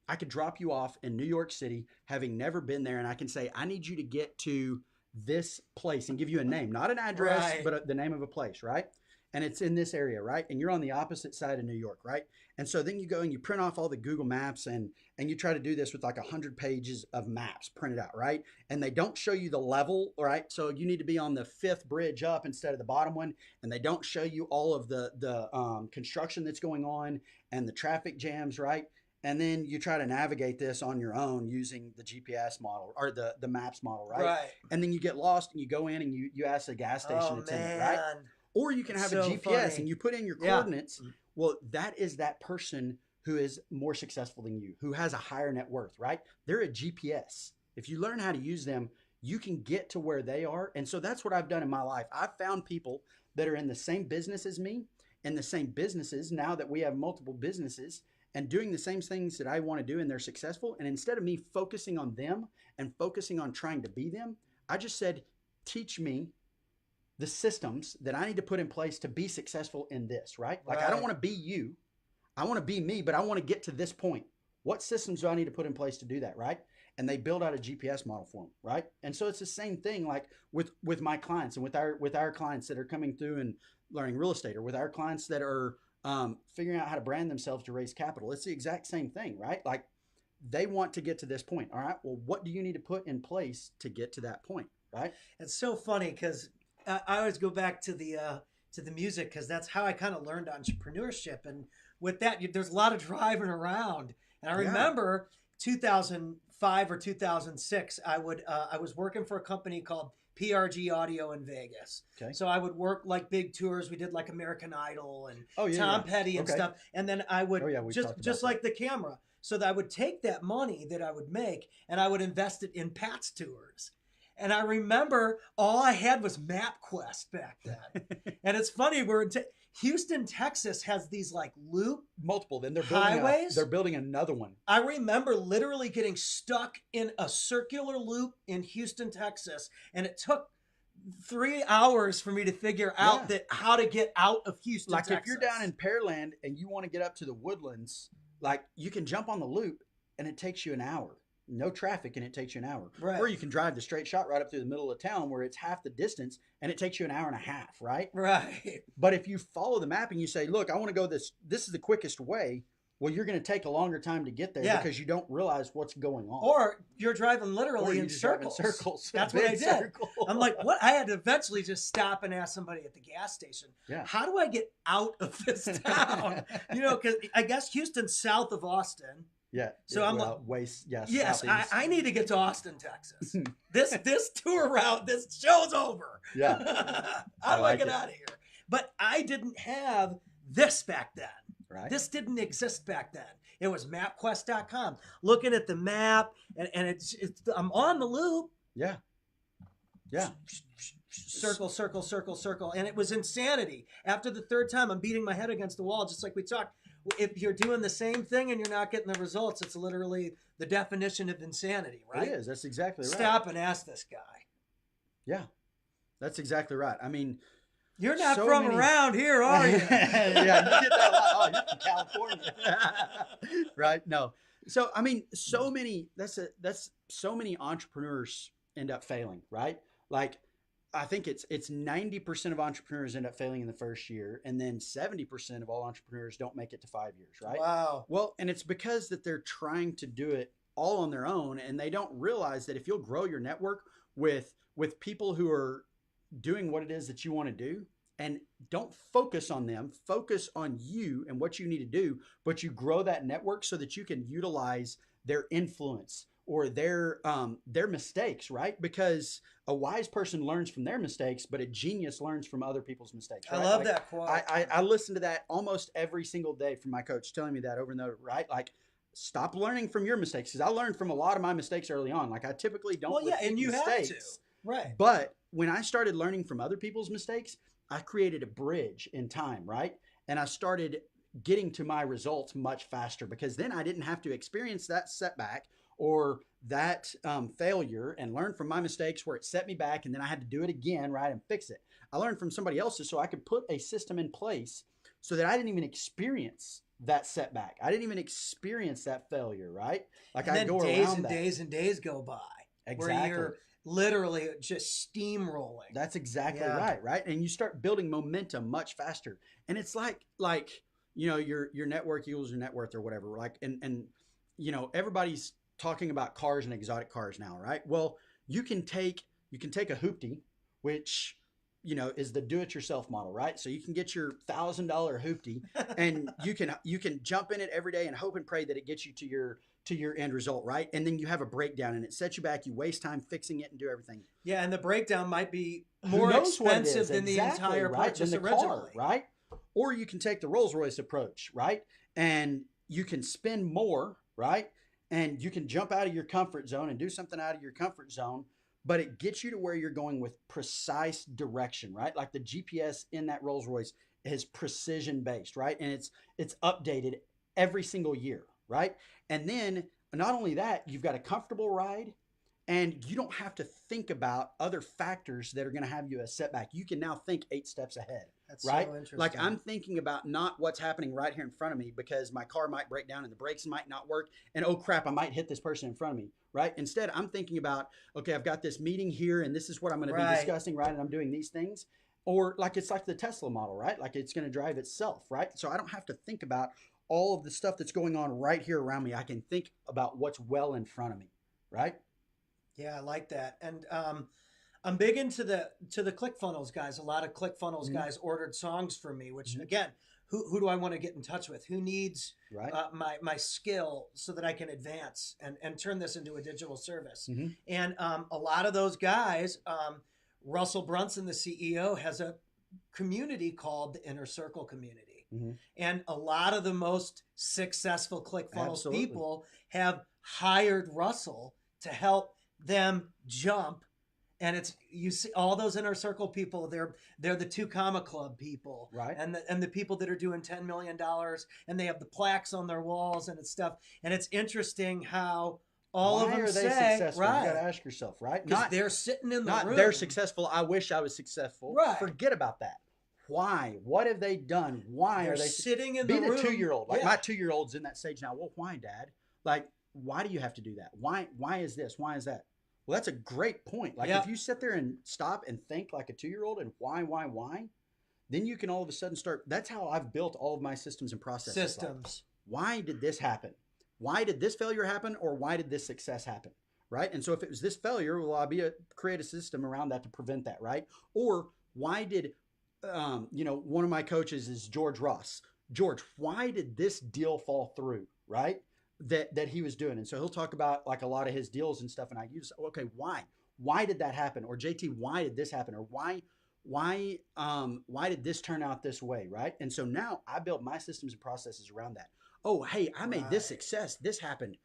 I could drop you off in New York City, having never been there. And I can say, I need you to get to this place, and give you a name, not an address, but the name of a place, right? And it's in this area, right? And you're on the opposite side of New York, right? And so then you go and you print off all the Google Maps, and you try to do this with like 100 pages of maps printed out, right? And they don't show you the level, right? So you need to be on the 5th bridge up instead of the bottom one. And they don't show you all of the construction that's going on and the traffic jams, right? And then you try to navigate this on your own using the GPS model or the maps model, right? And then you get lost and you go in and you ask a gas station attendant, right? Or you can have a GPS and you put in your coordinates. Well, that is that person who is more successful than you, who has a higher net worth, right? They're a GPS. If you learn how to use them, you can get to where they are. And so that's what I've done in my life. I've found people that are in the same business as me, in the same businesses, now that we have multiple businesses, and doing the same things that I want to do, and they're successful. And instead of me focusing on them and focusing on trying to be them, I just said, teach me the systems that I need to put in place to be successful in this, right? Like, I don't want to be you. I want to be me, but I want to get to this point. What systems do I need to put in place to do that, right? And they build out a GPS model for them, right? And so it's the same thing, like with my clients and with our clients that are coming through and learning real estate, or with our clients that are figuring out how to brand themselves to raise capital. It's the exact same thing, right? Like, they want to get to this point. All right, well, what do you need to put in place to get to that point, right? It's so funny because I always go back to the music, because that's how I kind of learned entrepreneurship. And with that, there's a lot of driving around. And I remember 2005 or 2006, I was working for a company called PRG Audio in Vegas. Okay. So I would work like big tours. We did like American Idol and Oh, Tom Petty and stuff. And then I would we've talked about just that. like the camera. So that I would take that money that I would make and I would invest it in Pat's tours. And I remember all I had was MapQuest back then. And it's funny, we're in Houston, Texas has these like loop Multiple. Then they're highways. they're building another one. I remember literally getting stuck in a circular loop in Houston, Texas, and it took 3 hours for me to figure out how to get out of Houston, Like, Texas. if you're down in Pearland and you want to get up to the Woodlands, like, you can jump on the loop and it takes you an hour. No traffic, and it takes you an hour. Right. Or you can drive the straight shot right up through the middle of town where it's half the distance and it takes you an hour and a half, right? Right. But if you follow the map and you say, look, I want to go this is the quickest way, well, you're going to take a longer time to get there because you don't realize what's going on. Or you're driving literally Or you in just drive in circles. circles. That's A what I big did. circle. I'm like, what? I had to eventually just stop and ask somebody at the gas station, how do I get out of this town? Because I guess Houston's south of Austin. Yeah. So I'm like, yes, I need to get to Austin, Texas. this tour route, this show's over. Yeah. How do I get out of here? But I didn't have this back then. Right. This didn't exist back then. It was MapQuest.com. Looking at the map, and it's I'm on the loop. Yeah. Yeah. Circle, circle, circle, circle. And it was insanity. After the third time, I'm beating my head against the wall, just like we talked. If you're doing the same thing and you're not getting the results, it's literally the definition of insanity, right? It is. That's exactly right. Stop and ask this guy. Yeah. That's exactly right. I mean, you're not from around here, are you? Yeah, you get that a lot. Oh, you're from California. Right? No. So, I mean, so many entrepreneurs end up failing, right? Like, I think it's 90% of entrepreneurs end up failing in the first year, and then 70% of all entrepreneurs don't make it to 5 years, right? Wow. Well, and it's because that they're trying to do it all on their own, and they don't realize that if you'll grow your network with people who are doing what it is that you want to do, and don't focus on them, focus on you and what you need to do, but you grow that network so that you can utilize their influence or their mistakes, right? Because a wise person learns from their mistakes, but a genius learns from other people's mistakes. Right? I love that quote. I listen to that almost every single day from my coach telling me that over and over, right? Like, stop learning from your mistakes, because I learned from a lot of my mistakes early on. Like, I typically don't and you mistakes. have to. Right. But when I started learning from other people's mistakes, I created a bridge in time, right? And I started getting to my results much faster, because then I didn't have to experience that setback or that failure and learn from my mistakes where it set me back, and then I had to do it again, right, and fix it. I learned from somebody else's so I could put a system in place so that I didn't even experience that setback. I didn't even experience that failure, right? Like, and I then go days around and that. days and days go by. Exactly. Where you're literally just steamrolling. That's exactly right? And you start building momentum much faster. And it's like your network equals your net worth or whatever. Like, and everybody's talking about cars and exotic cars now, right? Well, you can take a hoopty, which is the do-it-yourself model, right? So you can get your $1,000 hoopty, and you can jump in it every day and hope and pray that it gets you to your end result, right? And then you have a breakdown, and it sets you back. You waste time fixing it and do everything. Yeah, and the breakdown might be more expensive than the entire purchase than the originally, car, right? Or you can take the Rolls-Royce approach, right? And you can spend more, right? And you can jump out of your comfort zone and do something out of your comfort zone, but it gets you to where you're going with precise direction, right? Like the GPS in that Rolls Royce is precision based, right? And it's updated every single year, right? And then not only that, you've got a comfortable ride, and you don't have to think about other factors that are going to have you a setback. You can now think 8 steps ahead. That's right? so interesting. Like I'm thinking about not what's happening right here in front of me because my car might break down and the brakes might not work. And oh crap, I might hit this person in front of me, right? Instead, I'm thinking about, okay, I've got this meeting here and this is what I'm going to be discussing, right? And I'm doing these things. Or like it's like the Tesla model, right? Like it's going to drive itself, right? So I don't have to think about all of the stuff that's going on right here around me. I can think about what's well in front of me, right? Yeah, I like that. And I'm big into the ClickFunnels guys. A lot of ClickFunnels guys ordered songs from me, which again, who do I want to get in touch with? Who needs my skill so that I can advance and turn this into a digital service? And a lot of those guys, Russell Brunson, the CEO, has a community called the Inner Circle Community. And a lot of the most successful ClickFunnels people have hired Russell to help them jump. And it's, you see all those Inner Circle people, they're the 2 Club people, right? And the people that are doing $10 million, and they have the plaques on their walls and it's stuff. And it's interesting how all of them say, successful? right? You got to ask yourself, right? Because they're sitting in the room. Not they're successful. I wish I was successful. Right. Forget about that. Why? What have they done? Why are they sitting in the room? Be the 2-year-old. Like my 2-year-old's in that stage now. Well, why, Dad? Like, why do you have to do that? Why is this? Why is that? Well, that's a great point. Like if you sit there and stop and think like a 2-year-old and why, then you can all of a sudden start. That's how I've built all of my systems and processes. Like, why did this happen? Why did this failure happen? Or why did this success happen? Right. And so if it was this failure, well, I'll create a system around that to prevent that. Right. Or why did, one of my coaches is George Ross. George, why did this deal fall through? Right. That he was doing. And so he'll talk about like a lot of his deals and stuff. And I use, okay, why did that happen? Or JT, why did this happen? Or why did this turn out this way? Right. And so now I built my systems and processes around that. Oh, hey, I made this success. This happened.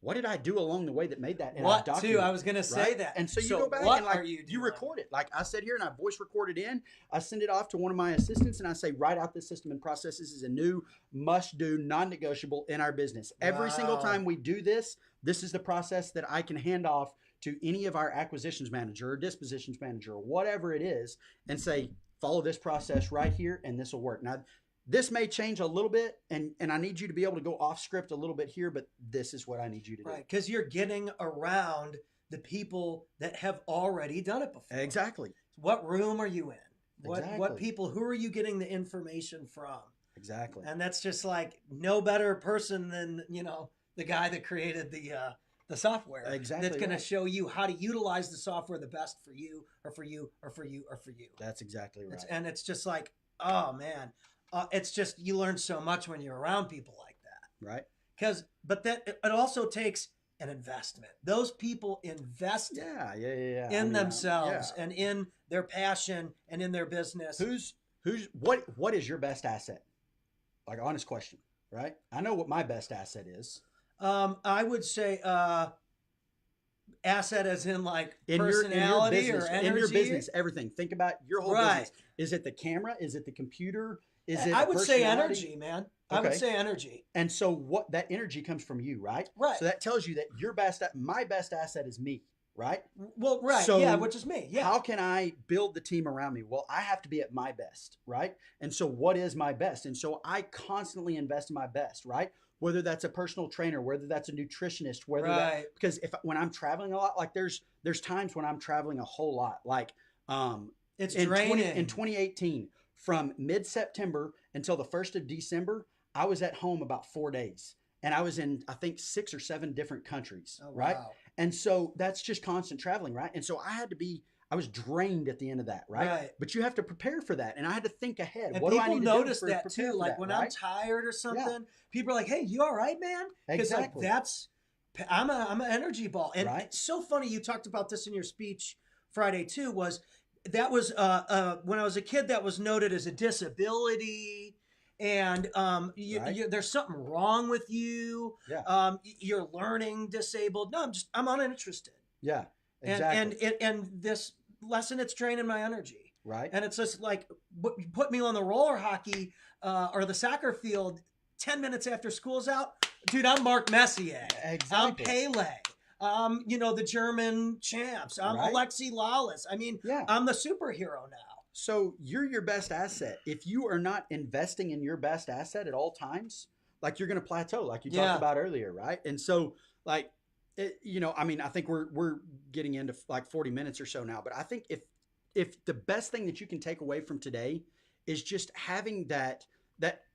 What did I do along the way that made that? And I was going to say that. And so you go back and like you record it. Like I sit here and I voice record it in. I send it off to one of my assistants and I say, write out this system and processes is a new must do, non-negotiable in our business. Every single time we do this, this is the process that I can hand off to any of our acquisitions manager or dispositions manager or whatever it is and say, follow this process right here and this will work. Now, this may change a little bit, and I need you to be able to go off script a little bit here, but this is what I need you to do. Right, because you're getting around the people that have already done it before. Exactly. What room are you in? What people, who are you getting the information from? Exactly. And that's just like no better person than, the guy that created the software. Exactly. That's going to show you how to utilize the software the best for you or for you or for you or for you. That's exactly right. And it's just like, oh man. It's just, you learn so much when you're around people like that. Right. But that it also takes an investment. Those people invest in themselves and in their passion and in their business. What is your best asset? Like, honest question, right? I know what my best asset is. I would say asset as in like in personality your business, or energy. In your business, everything. Think about your whole business. Is it the camera? Is it the computer? Is it I would say energy, man. Okay. I would say energy. And so what that energy comes from you, right? Right. So that tells you that my best asset is me, right? Well, right. So which is me. Yeah. How can I build the team around me? Well, I have to be at my best, right? And so what is my best? And so I constantly invest in my best, right? Whether that's a personal trainer, whether that's a nutritionist, because when I'm traveling a lot, like there's times when I'm traveling a whole lot, like it's draining. In 2018, from mid-September until the 1st of December, I was at home about 4 days. And I was in, I think, 6 or 7 different countries, right? Wow. And so that's just constant traveling, right? And so I was drained at the end of that, right? But you have to prepare for that. And I had to think ahead. And what do I need to notice do that too. Like when I'm tired or something, people are like, hey, you all right, man? Because like I'm an energy ball. And it's so funny you talked about this in your speech Friday too, that was when I was a kid, that was noted as a disability, and there's something wrong with you. Yeah. You're learning disabled. No, I'm uninterested. Yeah. And this lesson, it's draining my energy. Right. And it's just like, put me on the roller hockey or the soccer field 10 minutes after school's out. Dude, I'm Mark Messier. Exactly. I'm Pele. The German champs. I'm Right. Alexi Lawless. I mean, Yeah. I'm the superhero now. So you're your best asset. If you are not investing in your best asset at all times, like you're going to plateau, like you talked about earlier, right? And so, like, I think we're getting into like 40 minutes or so now, but I think if the best thing that you can take away from today is just having that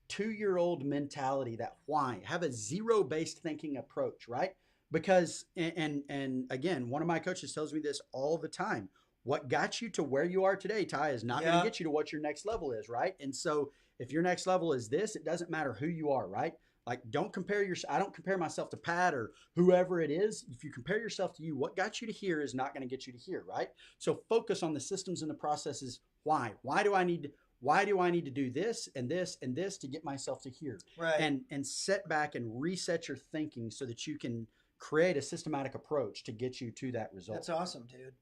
2-year-old mentality, that why, have a zero-based thinking approach, right? Because, and again, one of my coaches tells me this all the time. What got you to where you are today, Ty, is not going to get you to what your next level is, right? And so if your next level is this, it doesn't matter who you are, right? Like, I don't compare myself to Pat or whoever it is. If you compare yourself to you, what got you to here is not going to get you to here, right? So focus on the systems and the processes. Why? Why do I need to do this and this and this to get myself to here? Right. And set back and reset your thinking so that you can create a systematic approach to get you to that result. That's awesome, dude.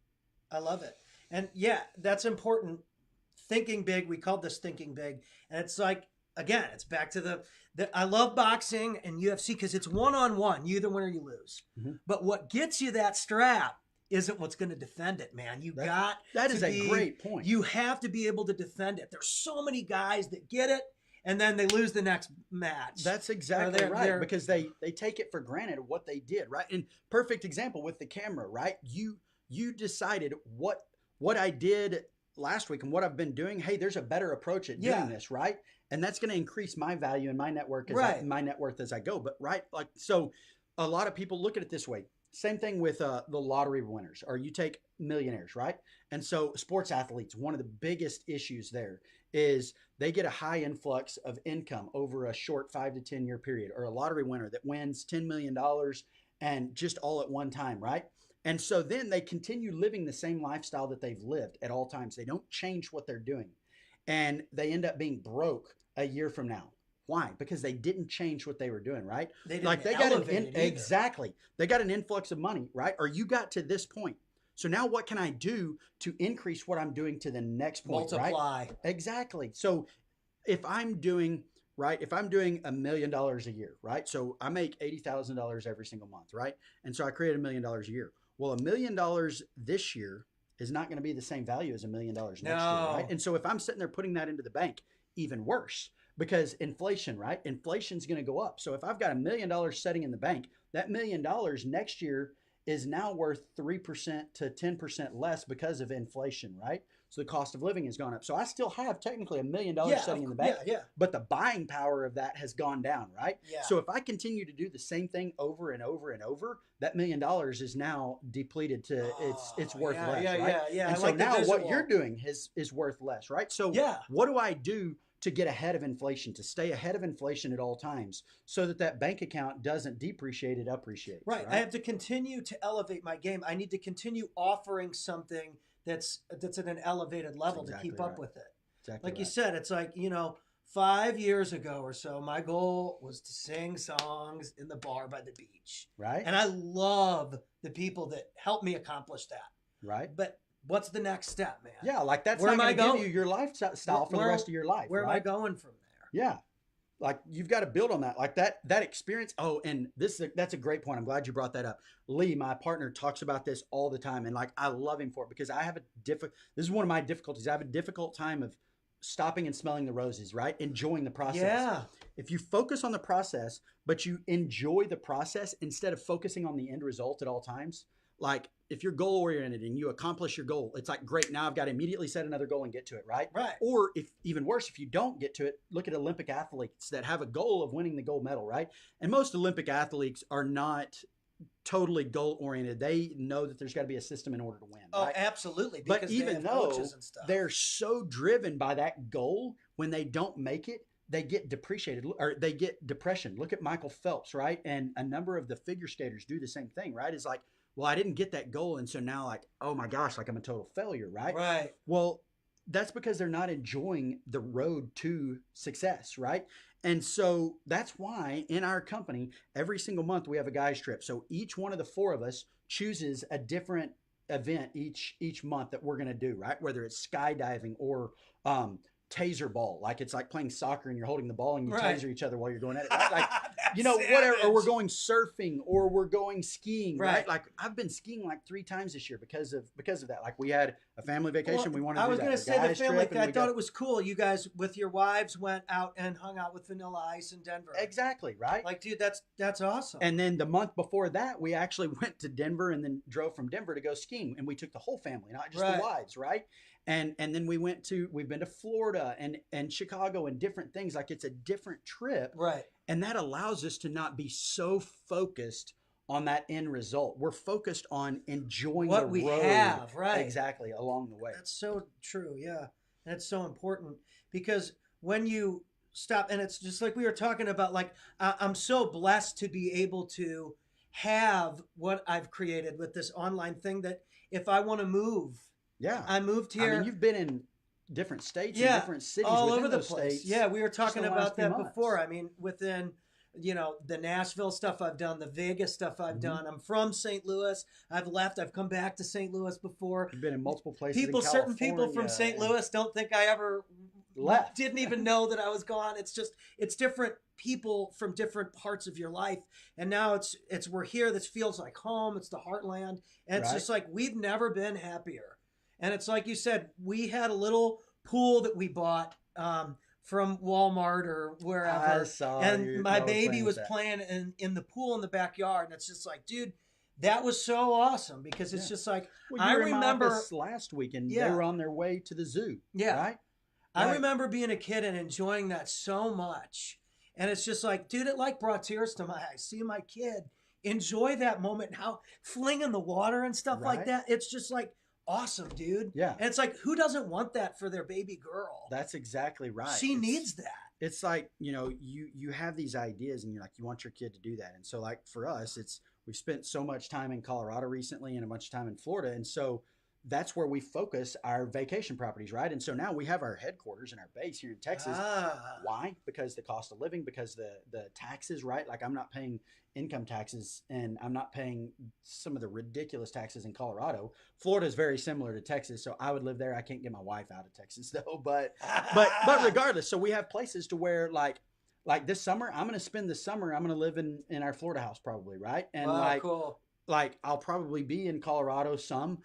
I love it. And yeah, that's important. Thinking big. We called this thinking big. And it's like, again, it's back to the I love boxing and UFC because it's one-on-one. You either win or you lose. Mm-hmm. But what gets you that strap isn't what's going to defend it, man. That is a great point. You have to be able to defend it. There's so many guys that get it and then they lose the next match. That's exactly right. Because they take it for granted what they did, right? And perfect example with the camera, right? You decided what I did last week and what I've been doing. Hey, there's a better approach at doing this, right? And that's going to increase my value and my network my net worth as I go. But so a lot of people look at it this way. Same thing with the lottery winners, or you take millionaires, right? And so sports athletes, one of the biggest issues there is they get a high influx of income over a short 5 to 10 year period, or a lottery winner that wins $10 million and just all at one time, right? And so then they continue living the same lifestyle that they've lived at all times. They don't change what they're doing. And they end up being broke a year from now. Why? Because they didn't change what they were doing, right? They got exactly. They got an influx of money, right? Or you got to this point. So now what can I do to increase what I'm doing to the next point, multiply. Right? Exactly. So if I'm doing $1 million a year, right? So I make $80,000 every single month, right? And so I create $1 million a year. Well, $1 million this year is not going to be the same value as $1 million next year, right? And so if I'm sitting there putting that into the bank, even worse, because inflation, right? Inflation's going to go up. So if I've got $1 million sitting in the bank, that $1 million next year is now worth 3% to 10% less because of inflation, right? So the cost of living has gone up. So I still have technically $1 million sitting in the bank, but the buying power of that has gone down, right? Yeah. So if I continue to do the same thing over and over and over, that $1 million is now depleted to it's worth less, right? Yeah. And so now what you're doing is worth less, right? So what do I do to get ahead of inflation, to stay ahead of inflation at all times so that bank account doesn't depreciate, it appreciates. Right. I have to continue to elevate my game. I need to continue offering something that's at an elevated level to keep up with it. Exactly like you said, it's like, 5 years ago or so, my goal was to sing songs in the bar by the beach. Right. And I love the people that helped me accomplish that. Right. But what's the next step, man? Yeah, like that's not going to give you your lifestyle for the rest of your life. Where am I going from there? Yeah. Like you've got to build on that. Like that experience. Oh, and that's a great point. I'm glad you brought that up. Lee, my partner, talks about this all the time. And like I love him for it because this is one of my difficulties. I have a difficult time of stopping and smelling the roses, right? Enjoying the process. Yeah. If you focus on the process, but you enjoy the process instead of focusing on the end result at all times, like if you're goal oriented and you accomplish your goal, it's like, great, now I've got to immediately set another goal and get to it, right? Right. Or if even worse, if you don't get to it, look at Olympic athletes that have a goal of winning the gold medal, right? And most Olympic athletes are not totally goal oriented. They know that there's got to be a system in order to win. Oh, right? absolutely. But even though they're so driven by that goal, when they don't make it, they get depreciated or they get depression. Look at Michael Phelps, right? And a number of the figure skaters do the same thing, right? It's like, well, I didn't get that goal. And so now like, oh my gosh, like I'm a total failure, right? Right. Well, that's because they're not enjoying the road to success, right? And so that's why in our company, every single month we have a guys trip. So each one of the four of us chooses a different event each month that we're going to do, right? Whether it's skydiving or taser ball, like it's like playing soccer and you're holding the ball and you Right. taser each other while you're going at it, right? Like That's whatever, or we're savage. going surfing or we're going skiing, right? Right. Like I've been skiing like 3 times this year because of that. Like we had a family vacation, we wanted to I do was that. going A to say the guys family trip, thing. and I we thought got- it was cool. You guys with your wives went out and hung out with Vanilla Ice in Denver. exactly, right? Like, dude, that's awesome. And then the month before that, we actually went to Denver and then drove from Denver to go skiing. And we took the whole family, not just Right. the wives, right? And then we've been to Florida and Chicago and different things. Like it's a different trip. right. And that allows us to not be so focused on that end result. We're focused on enjoying What the we road. have, right. Exactly, along the way. That's so true. Yeah. That's so important because when you stop, and it's just like we were talking about, like, I'm so blessed to be able to have what I've created with this online thing that if I want to move, Yeah. I moved here. I mean, you've been in different states yeah, and different cities all within over the those place. states. Yeah, we were just talking in the last about few that months. before. I mean, within the Nashville stuff I've done, the Vegas stuff I've Mhm. done. I'm from St. Louis. I've left. I've come back to St. Louis before. You've been in multiple places. in Certain people from California St. and Louis don't think I ever left. didn't even know that I was gone. It's different people from different parts of your life, and now it's we're here. This feels like home. It's the heartland, and it's Right. just like we've never been happier. And it's like you said, we had a little pool that we bought from Walmart or wherever, I saw and you- my y'all were baby playing was with that. playing in the pool in the backyard, and it's just like, dude, that was so awesome because it's Yeah. just like Well, I you were in my remember. office last week, and Yeah. they were on their way to the zoo. Yeah. right. I Right. remember being a kid and enjoying that so much. And it's just like, dude, it like brought tears to my eyes. Seeing my kid enjoy that moment and how flinging the water and stuff like Right. that. It's just like awesome, dude. Yeah. And it's like, who doesn't want that for their baby girl? That's exactly right. She It's- needs that. It's like, you have these ideas and you're like, you want your kid to do that. And so like for us, we've spent so much time in Colorado recently and a bunch of time in Florida. And so that's where we focus our vacation properties, right? And so now we have our headquarters and our base here in Texas. Why? Because the cost of living, because the taxes, right? Like I'm not paying income taxes and I'm not paying some of the ridiculous taxes in Colorado. Florida is very similar to Texas, so I would live there. I can't get my wife out of Texas though, but regardless, so we have places to where like this summer, I'm going to spend the summer, I'm going to live in our Florida house probably, right? And Wow, cool. like I'll probably be in Colorado some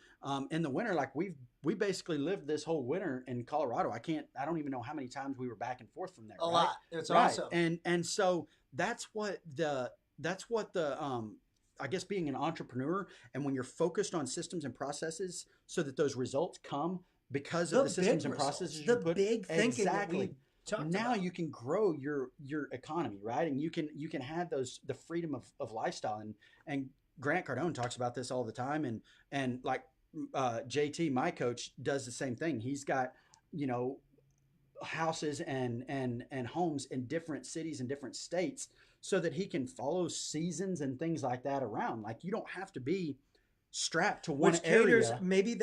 in the winter. Like we basically lived this whole winter in Colorado. I don't even know how many times we were back and forth from there. A right? lot. It's Right. awesome. And so that's what the I guess being an entrepreneur, and when you're focused on systems and processes so that those results come because of the systems and processes you the put big thinking exactly. that we talked Now about. you can grow your economy, right? And you can have the freedom of lifestyle. And Grant Cardone talks about this all the time, and like JT, my coach, does the same thing. He's got houses and homes in different cities and different states so that he can follow seasons and things like that around. Like you don't have to be strapped to one Which caters area. maybe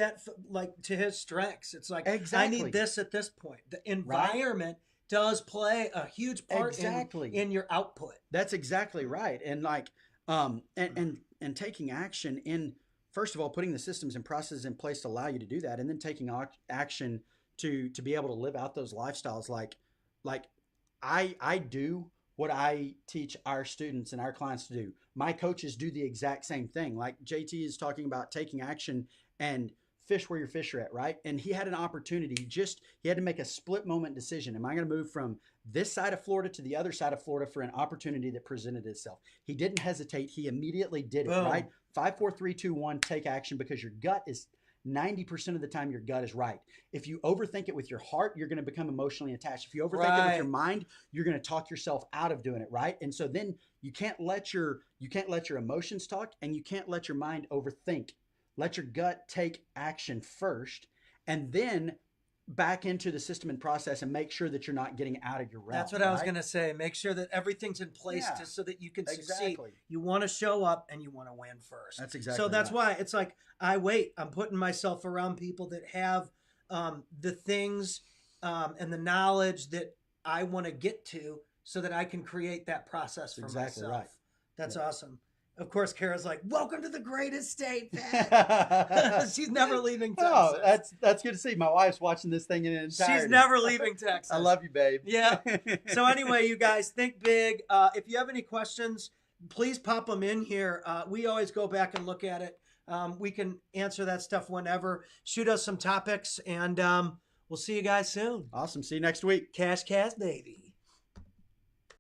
like to his strengths. It's like Exactly. I need this at this point. The environment does play a huge part Exactly. in your output. That's exactly right. And like and taking action in, first of all, putting the systems and processes in place to allow you to do that, and then taking action to be able to live out those lifestyles. Like I do what I teach our students and our clients to do. My coaches do the exact same thing. Like JT is talking about taking action and fish where your fish are at, right? And he had an opportunity, he had to make a split moment decision. Am I going to move from this side of Florida to the other side of Florida for an opportunity that presented itself? He didn't hesitate. He immediately did it, Boom. right? 5, 4, 3, 2, 1, take action, because your gut is 90% of the time your gut is right. If you overthink it with your heart, you're going to become emotionally attached. If you overthink it with your mind, you're going to talk yourself out of doing it, right? And so then you can't let your emotions talk, and you can't let your mind overthink. Let your gut take action first, and then back into the system and process and make sure that you're not getting out of your realm. That's what I was going to say. Make sure that everything's in place Yeah. so that you can succeed. Exactly. You want to show up and you want to win first. That's exactly So that's right. why it's like I'm putting myself around people that have the things and the knowledge that I want to get to so that I can create that process for That's exactly myself. right. That's Yeah. awesome. Of course, Kara's like, welcome to the greatest state, Pat. She's never leaving Texas. Oh, that's good to see. My wife's watching this thing in its entirety. She's never leaving Texas. I love you, babe. Yeah. So anyway, you guys, think big. If you have any questions, please pop them in here. We always go back and look at it. We can answer that stuff whenever. Shoot us some topics, and we'll see you guys soon. Awesome. See you next week. Cash, baby.